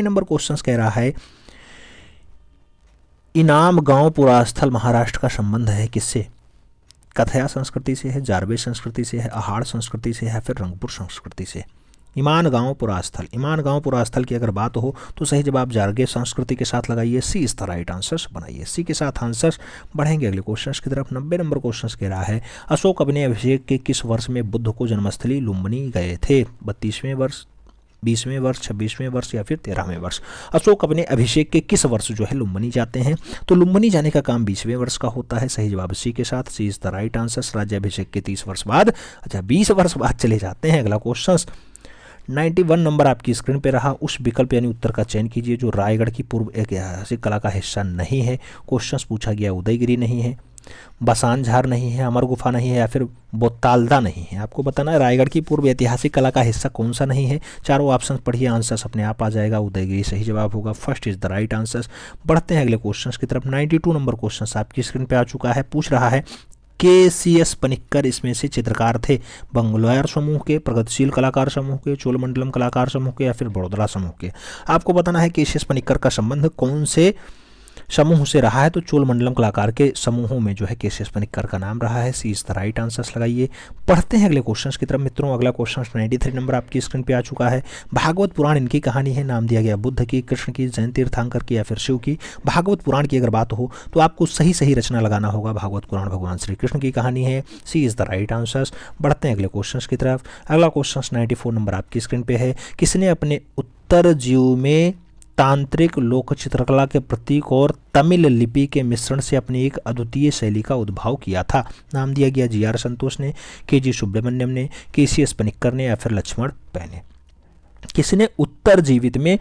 नंबर क्वेश्चंस कह रहा है इनाम गांव पुरास्थल महाराष्ट्र का संबंध है किससे? कथया संस्कृति से है, जारबे संस्कृति से है, अहाड़ संस्कृति से है, फिर रंगपुर संस्कृति से? ईमान गांव पुरास्थल। ईमान गांव पुरास्थल की अगर बात हो तो सही जवाब जारगे संस्कृति के साथ लगाइए। सी इज द राइट आंसर बनाइए। सी के साथ आंसर। बढ़ेंगे अगले क्वेश्चन की तरफ। 90 नंबर क्वेश्चन कह रहा है अशोक अपने अभिषेक के किस वर्ष में बुद्ध को जन्मस्थली लुम्बिनी गए थे? 32वें वर्ष, 20वें वर्ष, 26वें वर्ष या फिर 13वें वर्ष? अशोक अपने अभिषेक के किस वर्ष जो है लुम्बिनी जाते हैं? तो लुम्बिनी जाने का काम 20वें वर्ष का होता है। सही जवाब सी के साथ। सी इज द राइट आंसर। राज्याभिषेक के 30 वर्ष बाद, अच्छा 20 वर्ष बाद चले जाते हैं। अगला क्वेश्चन 91 नंबर आपकी स्क्रीन पे रहा। उस विकल्प यानी उत्तर का चयन कीजिए जो रायगढ़ की पूर्व ऐतिहासिक कला का हिस्सा नहीं है। क्वेश्चन पूछा गया उदयगिरी नहीं है, बसानझार नहीं है, अमर गुफा नहीं है या फिर बोतालदा नहीं है। आपको बताना है रायगढ़ की पूर्व ऐतिहासिक कला का हिस्सा कौन सा नहीं है। चारों ऑप्शन पढ़िए, आंसर अपने आप आ जाएगा। उदयगिरी सही जवाब होगा। First is the right answer. बढ़ते हैं अगले क्वेश्चन की तरफ। 92 नंबर क्वेश्चन आपकी स्क्रीन पे आ चुका है। पूछ रहा है KCS पनिक्कर इसमें से चित्रकार थे? बंगलोर समूह के, प्रगतिशील कलाकार समूह के, चोलमंडलम कलाकार समूह के या फिर बड़ोदरा समूह के? आपको बताना है KCS पनिक्कर का संबंध कौन से समूह से रहा है? तो चोलमंडलम कलाकार के समूहों में जो है KCS पनिक्कर का नाम रहा है। सी इज द राइट आंसर लगाइए। पढ़ते हैं अगले क्वेश्चन की तरफ मित्रों। अगला क्वेश्चन 93 नंबर आपकी स्क्रीन पे आ चुका है। भागवत पुराण इनकी कहानी है। नाम दिया गया बुद्ध की, कृष्ण की, जैन तीर्थंकर की या फिर शिव की? भागवत पुराण की अगर बात हो तो आपको सही रचना लगाना होगा। भागवत पुराण भगवान श्री कृष्ण की कहानी है। सी इज द राइट आंसर। बढ़ते हैं अगले क्वेश्चन की तरफ। अगला क्वेश्चन 94 नंबर आपकी स्क्रीन पे है। किसने अपने उत्तर जीव में तांत्रिक लोक चित्रकला के प्रतीक और तमिल लिपि के मिश्रण से अपनी एक अद्वितीय शैली का उद्भव किया था? नाम दिया गया GR संतोष ने, KG सुब्रमण्यम ने, KCS पनिक्कर ने या फिर लक्ष्मण पै ने? किसने उत्तर जीवित में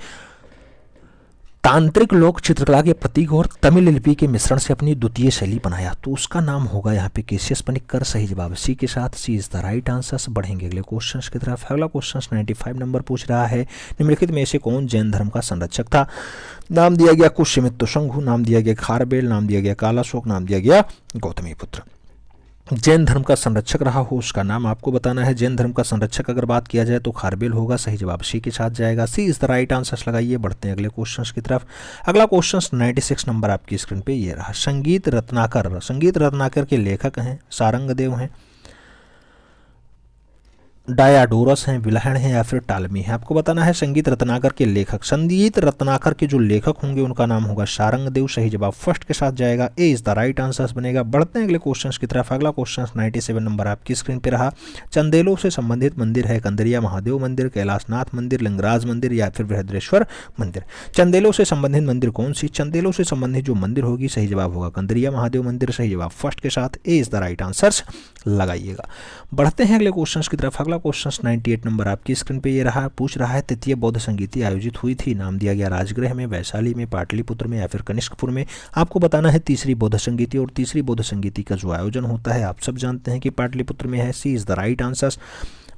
तांत्रिक लोक चित्रकला के प्रतीक और तमिल लिपि के मिश्रण से अपनी द्वितीय शैली बनाया? तो उसका नाम होगा यहाँ पे KCS पनिक्कर। सही जवाब सी के साथ। सी इज द राइट आंसर। बढ़ेंगे अगले क्वेश्चन की तरफ। अगला क्वेश्चन 95 नंबर पूछ रहा है निम्नलिखित में से कौन जैन धर्म का संरक्षक था? नाम दिया गया पुष्यमित्र शंभु, नाम दिया गया खारबेल, नाम दिया गया कालाशोक, नाम दिया गया गौतमीपुत्र। जैन धर्म का संरक्षक रहा हो उसका नाम आपको बताना है। जैन धर्म का संरक्षक अगर बात किया जाए तो खारबेल होगा। सही जवाब सी के साथ जाएगा। सी इज द राइट आंसर लगाइए। बढ़ते हैं अगले क्वेश्चन की तरफ। अगला क्वेश्चन 96 नंबर आपकी स्क्रीन पे ये रहा। संगीत रत्नाकर। संगीत रत्नाकर के लेखक हैं सारंगदेव हैं, डायाडोरस हैं, विलहण हैं या फिर टालमी है? आपको बताना है संगीत रत्नाकर के लेखक। संगीत रत्नाकर के जो लेखक होंगे उनका नाम होगा सारंगदेव। सही जवाब फर्स्ट के साथ जाएगा। ए इज द राइट आंसर बनेगा। बढ़ते हैं अगले क्वेश्चन की तरफ। अगला क्वेश्चन 97 नंबर आपकी स्क्रीन पे रहा। चंदेलों से संबंधित मंदिर है कंदरिया महादेव मंदिर, कैलाशनाथ मंदिर, लिंगराज मंदिर या फिर बृहदेश्वर मंदिर? चंदेलों से संबंधित मंदिर कौन सी? चंदेलों से संबंधित जो मंदिर होगी सही जवाब होगा कंदरिया महादेव मंदिर। सही जवाब फर्स्ट के साथ। ए इज द राइट आंसर लगाइएगा। बढ़ते हैं अगले क्वेश्चन की तरफ। अगला क्वेश्चन 98 नंबर आपकी स्क्रीन पे ये रहा। पूछ रहा है तृतीय बौद्ध संगीति आयोजित हुई थी? नाम दिया गया राजगृह में, वैशाली में, पाटलिपुत्र में या फिर कनिष्कपुर में? आपको बताना है तीसरी बौद्ध संगीति, और तीसरी बौद्ध संगीति का जो आयोजन होता है आप सब जानते हैं कि पाटलिपुत्र में है। सी इज द राइट आंसर।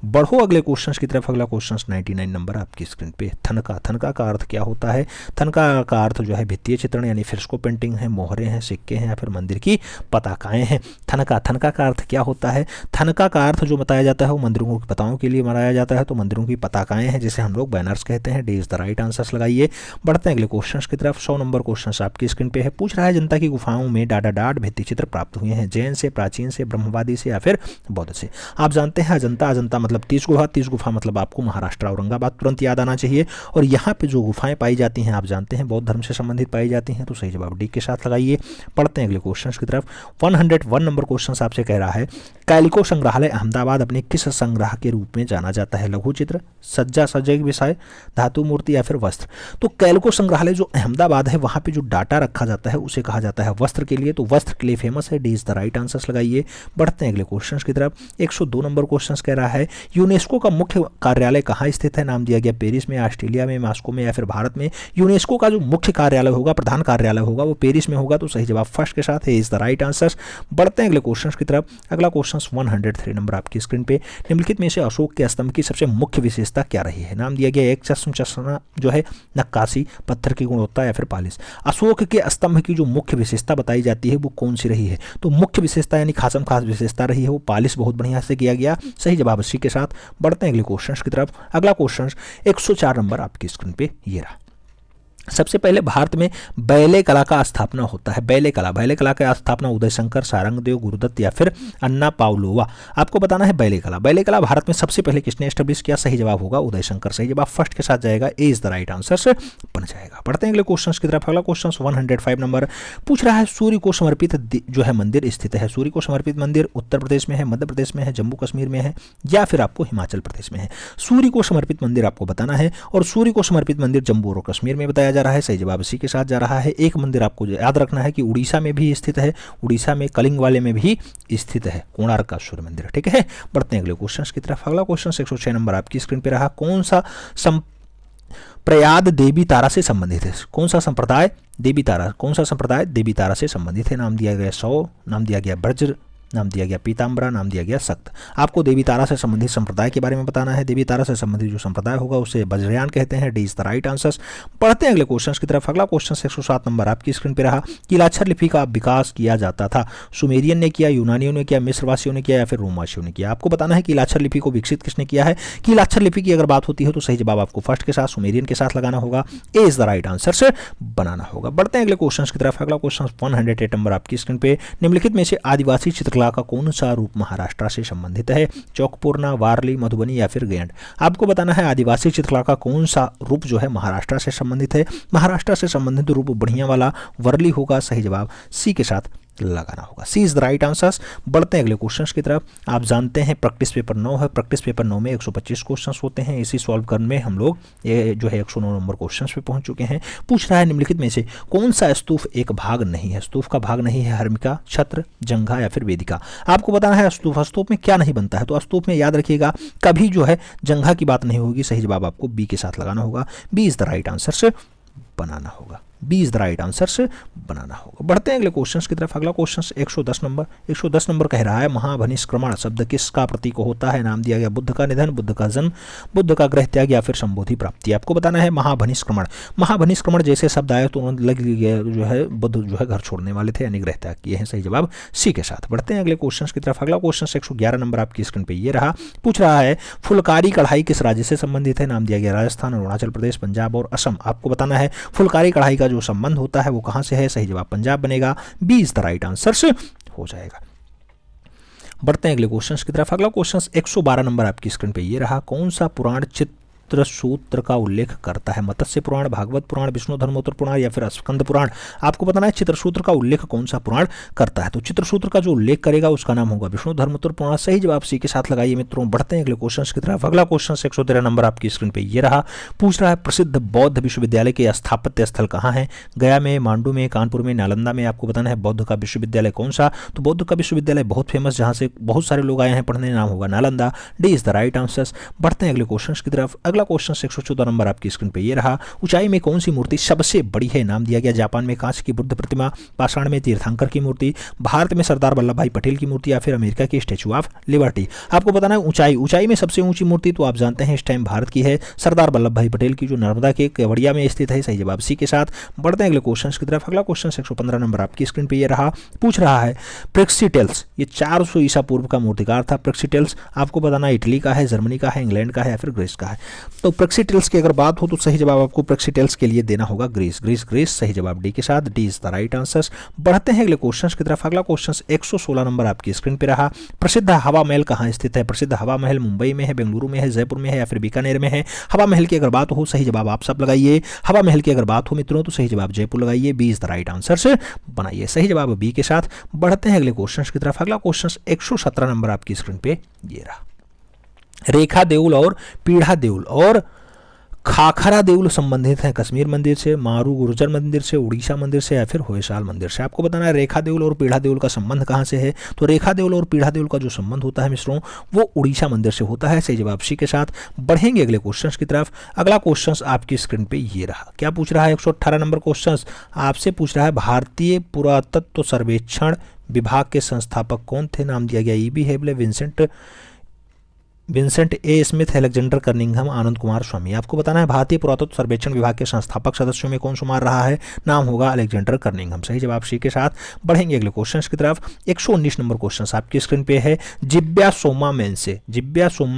बढ़ो अगले क्वेश्चन की तरफ। अगला क्वेश्चन 99 नंबर आपकी स्क्रीन पे। थनका, थनका का अर्थ क्या होता है? थनका का अर्थ जो है भित्तीय चित्रण यानी फ्रेस्को पेंटिंग है, मोहरे हैं, सिक्के हैं या फिर मंदिर की पताकाएं हैं। थनका, थनका का अर्थ क्या होता है? थनका का अर्थ जो बताया जाता है वो मंदिरों की पताओं के लिए बनाया जाता है, तो मंदिरों की पताकाएं हैं जिसे हम लोग बैनर्स कहते हैं। D is the right answer लगाइए। बढ़ते हैं अगले क्वेश्चन की तरफ। 100 नंबर क्वेश्चन आपकी स्क्रीन पे है। पूछ रहा है जनता की गुफाओं में डाडाडाड भित्ति चित्र प्राप्त हुए हैं, जैन से, प्राचीन से, ब्रह्मवादी से या फिर बौद्ध से। आप जानते हैं अजंता, अजंता मतलब 30 गुफा, 30 गुफा मतलब आपको महाराष्ट्र औरंगाबाद तुरंत याद आना चाहिए। और यहाँ पे जो गुफाएं पाई जाती हैं आप जानते हैं बौद्ध धर्म से संबंधित पाई जाती हैं, तो सही जवाब डी के साथ लगाइए। पढ़ते हैं अगले क्वेश्चन की तरफ। 101 नंबर क्वेश्चन आपसे कह रहा है कैलिको संग्रहालय अहमदाबाद अपने किस संग्रह के रूप में जाना जाता है? लघु चित्र, सज्जा सज्जा की विषय, धातु मूर्ति या फिर वस्त्र। तो कैलिको संग्रहालय जो अहमदाबाद है वहाँ पे जो डाटा रखा जाता है उसे कहा जाता है वस्त्र के लिए, तो वस्त्र के लिए फेमस है। D is the right answer लगाइए। बढ़ते हैं अगले क्वेश्चन की तरफ। 102 नंबर क्वेश्चन कह रहा है यूनेस्को का मुख्य कार्यालय कहाँ स्थित है? नाम दिया गया पेरिस में, ऑस्ट्रेलिया में, मॉस्को में या फिर भारत में। यूनेस्को का जो मुख्य कार्यालय होगा, प्रधान कार्यालय होगा वो पेरिस में होगा, तो सही जवाब फर्स्ट के साथ है, इज द राइट आंसर। बढ़ते हैं अगले क्वेश्चन की तरफ। अगला क्वेश्चन 103 नंबर आपकी स्क्रीन पे। निम्नलिखित में से अशोक के स्तंभ की सबसे मुख्य विशेषता क्या रही है? नाम दिया गया एक चश्मा जो है, नक्काशी, पत्थर की गुणवत्ता या फिर पालिश। अशोक के स्तंभ की जो मुख्य विशेषता बताई जाती है वो कौन सी रही है? तो मुख्य विशेषता यानी खासम खास विशेषता रही है वो पालिश बहुत बढ़िया से किया गया, सही जवाब सी के साथ। बढ़ते हैं अगले क्वेश्चन की तरफ। अगला क्वेश्चन 104 नंबर आपकी स्क्रीन पे ये रहा। सबसे पहले भारत में बैले कला का स्थापना होता है। बैले कला, बैले कला का स्थापना उदय शंकर, सारंगदेव, गुरुदत्त या फिर अन्ना पाउलोवा। आपको बताना है बैले कला। बैले कला भारत में सबसे पहले किसने एस्टेब्लिश किया? सही जवाब होगा उदय शंकर, सही जवाब फर्स्ट के साथ जाएगा, ए इज द राइट आंसर से बन जाएगा। पढ़ते हैं अगले क्वेश्चन की तरफ। अगला क्वेश्चन 105 नंबर पूछ रहा है सूर्य को समर्पित जो है मंदिर स्थित है। सूर्य को समर्पित मंदिर उत्तर प्रदेश में है, मध्य प्रदेश में है, जम्मू कश्मीर में है या फिर आपको हिमाचल प्रदेश में है। सूर्य को समर्पित मंदिर आपको बताना है और सूर्य को समर्पित मंदिर जम्मू और कश्मीर में बताया जा रहा है, सही जवाब इसी के साथ जा रहा है। एक मंदिर आपको याद रखना है कि उड़ीसा में भी स्थित है, उड़ीसा में कलिंग वाले में भी स्थित है, कोणार्क का सूर्य मंदिर, ठीक है। बढ़ते हैं अगले क्वेश्चन की तरफ। अगला क्वेश्चन 106 नंबर आपकी स्क्रीन पे रहा। कौन सा प्रयाद देवी तारा से संबंधित है? कौन सा संप्रदाय देवी तारा, कौन सा संप्रदाय देवी तारा से संबंधित है? नाम दिया गया सौ, नाम दिया गया ब्रज, नाम दिया गया पीताम्बरा, नाम दिया गया सक्त। आपको देवी तारा से संबंधित संप्रदाय के बारे में बताना है। देवी तारा से संबंधित जो संप्रदाय होगा उसे वज्रयान कहते हैं, D is the right answer. पढ़ते हैं अगले क्वेश्चन की तरफ। अगला क्वेश्चन 107 नंबर आपकी स्क्रीन पे रहा। कीलाक्षर लिपि का विकास किया जाता था, सुमेरियन ने किया, यूनानियों ने किया, मिस्रवासियों ने किया या फिर रोमवासियों ने किया? आपको बताना है कीलाक्षर लिपि को विकसित किसने किया है। कीलाक्षर लिपि की अगर बात होती है तो सही जवाब आपको फर्स्ट के साथ सुमेरियन के साथ लगाना होगा, ए इज द राइट आंसर से बनाना होगा। बढ़ते हैं अगले क्वेश्चन की तरफ। अगला क्वेश्चन 108 नंबर आपकी स्क्रीन पे। निम्नलिखित में से आदिवासी चित्रकला का कौन सा रूप महाराष्ट्र से संबंधित है? चौकपूर्णा, वारली, मधुबनी या फिर गैंड? आपको बताना है आदिवासी चित्रकला का कौन सा रूप जो है महाराष्ट्र से संबंधित है। महाराष्ट्र से संबंधित रूप बढ़िया वाला वर्ली होगा, सही जवाब सी के साथ लगाना होगा, सी इज द राइट आंसर्स। बढ़ते हैं अगले क्वेश्चंस की तरफ। आप जानते हैं प्रैक्टिस पेपर 9 है, प्रैक्टिस पेपर 9 में 125 क्वेश्चंस होते हैं। इसी सॉल्व करने में हम लोग ये जो है 109 नंबर क्वेश्चंस पे पहुंच चुके हैं। पूछ रहा है निम्नलिखित में से कौन सा स्तूप एक भाग नहीं है? स्तूप का भाग नहीं है हर्मिका, छत्र, जंघा या फिर वेदिका? आपको बताना है स्तूप, स्तूप में क्या नहीं बनता है, तो स्तूप में याद रखिएगा कभी जो है जंघा की बात नहीं होगी, सही जवाब आपको बी के साथ लगाना होगा, B is the right answer से बनाना होगा, B is the right answer से बनाना होगा। बढ़ते हैं अगले क्वेश्चन की तरफ। अगला क्वेश्चन 110 नंबर कह रहा है महाभनिष्क्रमण शब्द किसका प्रतीक होता है? नाम दिया गया बुद्ध का निधन, बुद्ध का जन्म, बुद्ध का गृह त्याग या फिर संबोधि प्राप्ति। आपको बताना है महाभनिष्क्रमण। महाभनिष्क्रमण जैसे शब्द आए तो लग गया जो है बुद्ध जो है घर छोड़ने वाले थे यानी गृह त्याग किए हैं, सही जवाब सी के साथ। बढ़ते हैं अगले क्वेश्चन की तरफ। अगला क्वेश्चन 111 नंबर आपकी स्क्रीन पर ये रहा। पूछ रहा है फुलकारी कढ़ाई किस राज्य से संबंधित है? नाम दिया गया राजस्थान, अरुणाचल प्रदेश, पंजाब और असम। आपको बताना है फुलकारी कढ़ाई का जो संबंध होता है वो कहां से है? सही जवाब पंजाब बनेगा, B is the right answer से हो जाएगा। बढ़ते हैं अगले क्वेश्चन की तरफ। अगला क्वेश्चन 112 नंबर आपकी स्क्रीन पे ये रहा। कौन सा पुराण चित्रसूत्र का उल्लेख करता है? मत्स्य पुराण, भागवत पुराण, विष्णु धर्मोत्तर पुराण या फिर स्कंद पुराण? आपको बताना है चित्रसूत्र का उल्लेख कौन सा पुराण करता है, तो चित्रसूत्र का जो उल्लेख करेगा उसका नाम होगा विष्णु धर्मोत्तर पुराण, सही जवाब सी के साथ लगाइए मित्रों। बढ़ते हैं अगले क्वेश्चन की तरफ। अगला क्वेश्चन 113 नंबर आपकी स्क्रीन पे ये रहा। पूछ रहा है प्रसिद्ध बौद्ध विश्वविद्यालय के स्थापत्य स्थल कहाँ है? गया में, मांडू में, कानपुर में, नालंदा में? आपको बताना है बौद्ध का विश्वविद्यालय कौन सा, तो बौद्ध का विश्वविद्यालय बहुत फेमस जहाँ से बहुत सारे लोग आए हैं पढ़ने, नाम होगा Nalanda, D is the right answer. बढ़ते हैं अगले क्वेश्चन की तरफ। अगला अगला क्वेश्चन 114 नंबर आपकी स्क्रीन पे ये रहा, ऊंचाई में कौन सी मूर्ति सबसे बड़ी है? नाम दिया गया जापान में कांच की बुद्ध प्रतिमा, पाषाण में तीर्थंकर की मूर्ति, भारत में सरदार वल्लभ भाई पटेल की मूर्ति, या फिर अमेरिका की स्टैचू ऑफ लिबर्टी। आपको बताना है ऊंचाई में सबसे ऊंची मूर्ति तो आप जानते हैं इस टाइम भारत की है सरदार वल्लभ भाई पटेल की, जो नर्मदा के केवड़िया में स्थित है। सही जवाब सी के साथ। बढ़ते हैं अगले क्वेश्चन की तरफ। अगला क्वेश्चन 115 नंबर आपकी स्क्रीन पे ये रहा, पूछ रहा है प्रेक्सिटेल्स, ये 400 ईसा पूर्व का मूर्तिकार था। प्रेक्सिटेल्स आपको बताना इटली का है, जर्मनी का है, इंग्लैंड का है या फिर ग्रीस का है। तो प्रेक्सिटेल्स की अगर बात हो तो सही जवाब आपको प्रेक्सिटेल्स के लिए देना होगा ग्रीस। सही जवाब डी के साथ, D is the right answer. बढ़ते हैं अगले क्वेश्चन की तरफ। अगला क्वेश्चन 116 नंबर आपकी स्क्रीन पे रहा, प्रसिद्ध हवा महल कहाँ स्थित है? प्रसिद्ध हवा महल मुंबई में है, बेंगलुरु में है, जयपुर में है या फिर बीकानेर में है। हवा महल की अगर बात हो, सही जवाब आप सब लगाइए। हवा महल की अगर बात हो मित्रों तो सही जवाब जयपुर लगाइए, B is the right answer से बनाइए। सही जवाब बी के साथ। बढ़ते हैं अगले क्वेश्चन की तरफ। अगला क्वेश्चन 117 नंबर आपकी स्क्रीन पे ये रहा, रेखा देउल और पीढ़ा देउल और खाखरा देउल संबंधित है कश्मीर मंदिर से, मारू गुर्जर मंदिर से, उड़ीसा मंदिर से या फिर होयसाल मंदिर से। आपको बताना है रेखा देउल और पीढ़ा देउल का संबंध कहाँ से है? तो रेखा देउल और पीढ़ा देउल का जो संबंध होता है मित्रों वो उड़ीसा मंदिर से होता है। सही जवाब सी के साथ। बढ़ेंगे अगले क्वेश्चन की तरफ। अगला क्वेश्चन आपकी स्क्रीन पे ये रहा, क्या पूछ रहा है? 118 नंबर क्वेश्चन आपसे पूछ रहा है, भारतीय पुरातत्व सर्वेक्षण विभाग के संस्थापक कौन थे? नाम दिया गया E B. Havell, Vincent A Smith, Alexander कर्निंघम, आनंद कुमार स्वामी। आपको बताना है भारतीय पुरातत्व सर्वेक्षण विभाग के संस्थापक सदस्यों में कौन शुमार रहा है? नाम होगा अलेक्जेंडर कर्निंघम। सही जवाब सी के साथ। बढ़ेंगे अगले क्वेश्चन की तरफ। 119 नंबर क्वेश्चन आपकी स्क्रीन पे है, जिब्या सोमा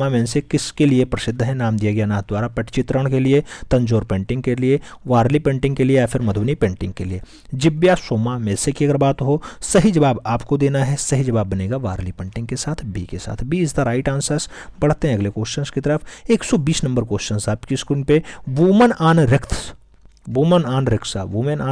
मेंसे किसके लिए प्रसिद्ध है? नाम दिया गया नाथद्वारा पटचित्रण के लिए, तंजौर पेंटिंग के लिए, वारली पेंटिंग के लिए या फिर मधुबनी पेंटिंग के लिए। जिब्या सोमा मेंसे की अगर बात हो, सही जवाब आपको देना है, सही जवाब बनेगा वारली पेंटिंग के साथ, बी के साथ, B is the right answer. बढ़ते हैं अगले क्वेश्चंस की तरफ। 120 नंबर क्वेश्चंस आपकी स्क्रीन पे, वुमन ऑन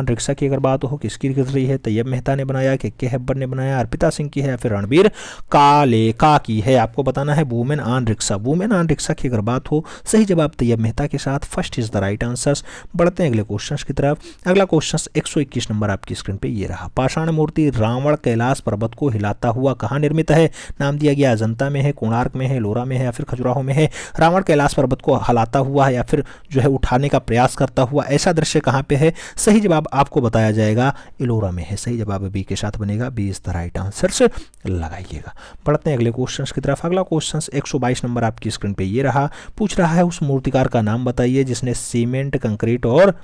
रिक्शा की अगर बात हो किसकी लिख रही है? तैयब मेहता ने बनाया, के हेब्बर ने बनाया, अर्पिता सिंह की है या फिर रणबीर कालेका की है? आपको बताना है वुमेन ऑन रिक्शा की अगर बात हो, सही जवाब तैयब मेहता के साथ, first is the right answer. बढ़ते हैं अगले क्वेश्चन की तरफ। अगला क्वेश्चन 121 नंबर आपकी स्क्रीन पे ये रहा, पाषाण मूर्ति रावण कैलाश पर्वत को हिलाता हुआ कहाँ निर्मित है? नाम दिया गया अजंता में है, कोणार्क में है, लोरा में है या फिर खजुराहो में है। रावण कैलाश पर्वत को हिलाता हुआ है या फिर जो है उठाने का प्रयास करता हुआ ऐसा दृश्य कहाँ पे है? सही जवाब आपको बताया जाएगा एलोरा में है। सही जवाब बी के साथ बनेगा, B is the right answer से लगाइएगा। बढ़ते हैं अगले क्वेश्चन की तरफ। अगला क्वेश्चन 122 नंबर आपकी स्क्रीन पे ये रहा, पूछ रहा है उस मूर्तिकार का नाम बताइए जिसने सीमेंट, कंक्रीट और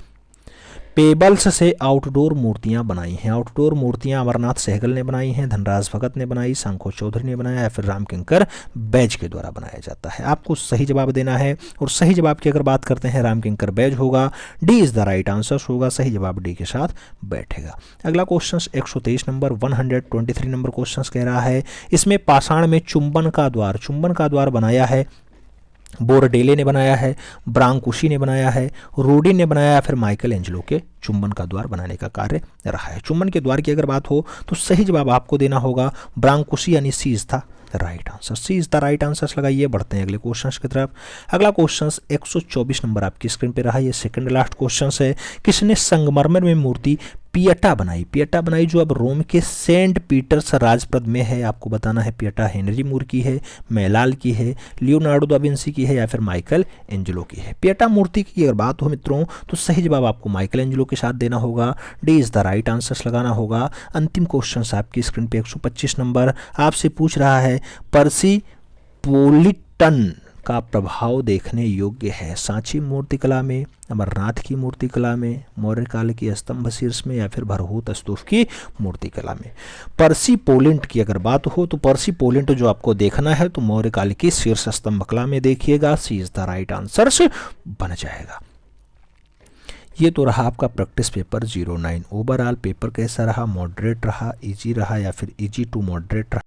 पेबल्स से आउटडोर मूर्तियां बनाई हैं। आउटडोर मूर्तियां अमरनाथ सहगल ने बनाई हैं, धनराज भगत ने बनाई, शंखो चौधरी ने बनाया या फिर रामकिंकर बैज के द्वारा बनाया जाता है। आपको सही जवाब देना है और सही जवाब की अगर बात करते हैं रामकिंकर बैज होगा, D is the right answer होगा। सही जवाब डी के साथ बैठेगा। अगला क्वेश्चन 123 नंबर 123 नंबर क्वेश्चन कह रहा है, इसमें पाषाण में चुंबन का द्वार बनाया है, बोरडेले ने बनाया है, ब्रांकुशी ने बनाया है, रोडिन ने बनाया या फिर माइकल एंजेलो के चुंबन का द्वार बनाने का कार्य रहा है। चुंबन के द्वार की अगर बात हो तो सही जवाब आपको देना होगा ब्रांकुशी यानी C is the right answer, C is the right answer लगाइए। बढ़ते हैं अगले क्वेश्चन की तरफ। अगला क्वेश्चन 124 नंबर आपकी स्क्रीन पे रहा, ये सेकंड लास्ट क्वेश्चन है, किसने संगमरमर में मूर्ति पियटा बनाई जो अब रोम के सेंट पीटर्स राजप्रद में है? आपको बताना है पियटा हेनरी मूर की है, मेलाल की है, लियोनार्डो दा विंसी की है या फिर माइकल एंजेलो की है। पियटा मूर्ति की अगर बात हो मित्रों तो सही जवाब आपको माइकल एंजेलो के साथ देना होगा, D is the right answer लगाना होगा। अंतिम क्वेश्चन आपकी स्क्रीन पे 125 नंबर आपसे पूछ रहा है, पर्सी पोलिटन का प्रभाव देखने योग्य है? सांची मूर्तिकला में, अमरनाथ की मूर्तिकला में, मौर्य काल की स्तंभ शीर्ष में या फिर भरहूत स्तूप की मूर्तिकला में। पर्सी पोलिंट की अगर बात हो तो पर्सी पोलिंट जो आपको देखना है तो मौर्य काल की शीर्ष स्तंभ कला में देखिएगा, सी इज द राइट आंसर बन जाएगा। ये तो रहा आपका प्रैक्टिस पेपर 09। ओवरऑल पेपर कैसा रहा? मॉडरेट रहा, इजी रहा या फिर इजी टू मॉडरेट रहा?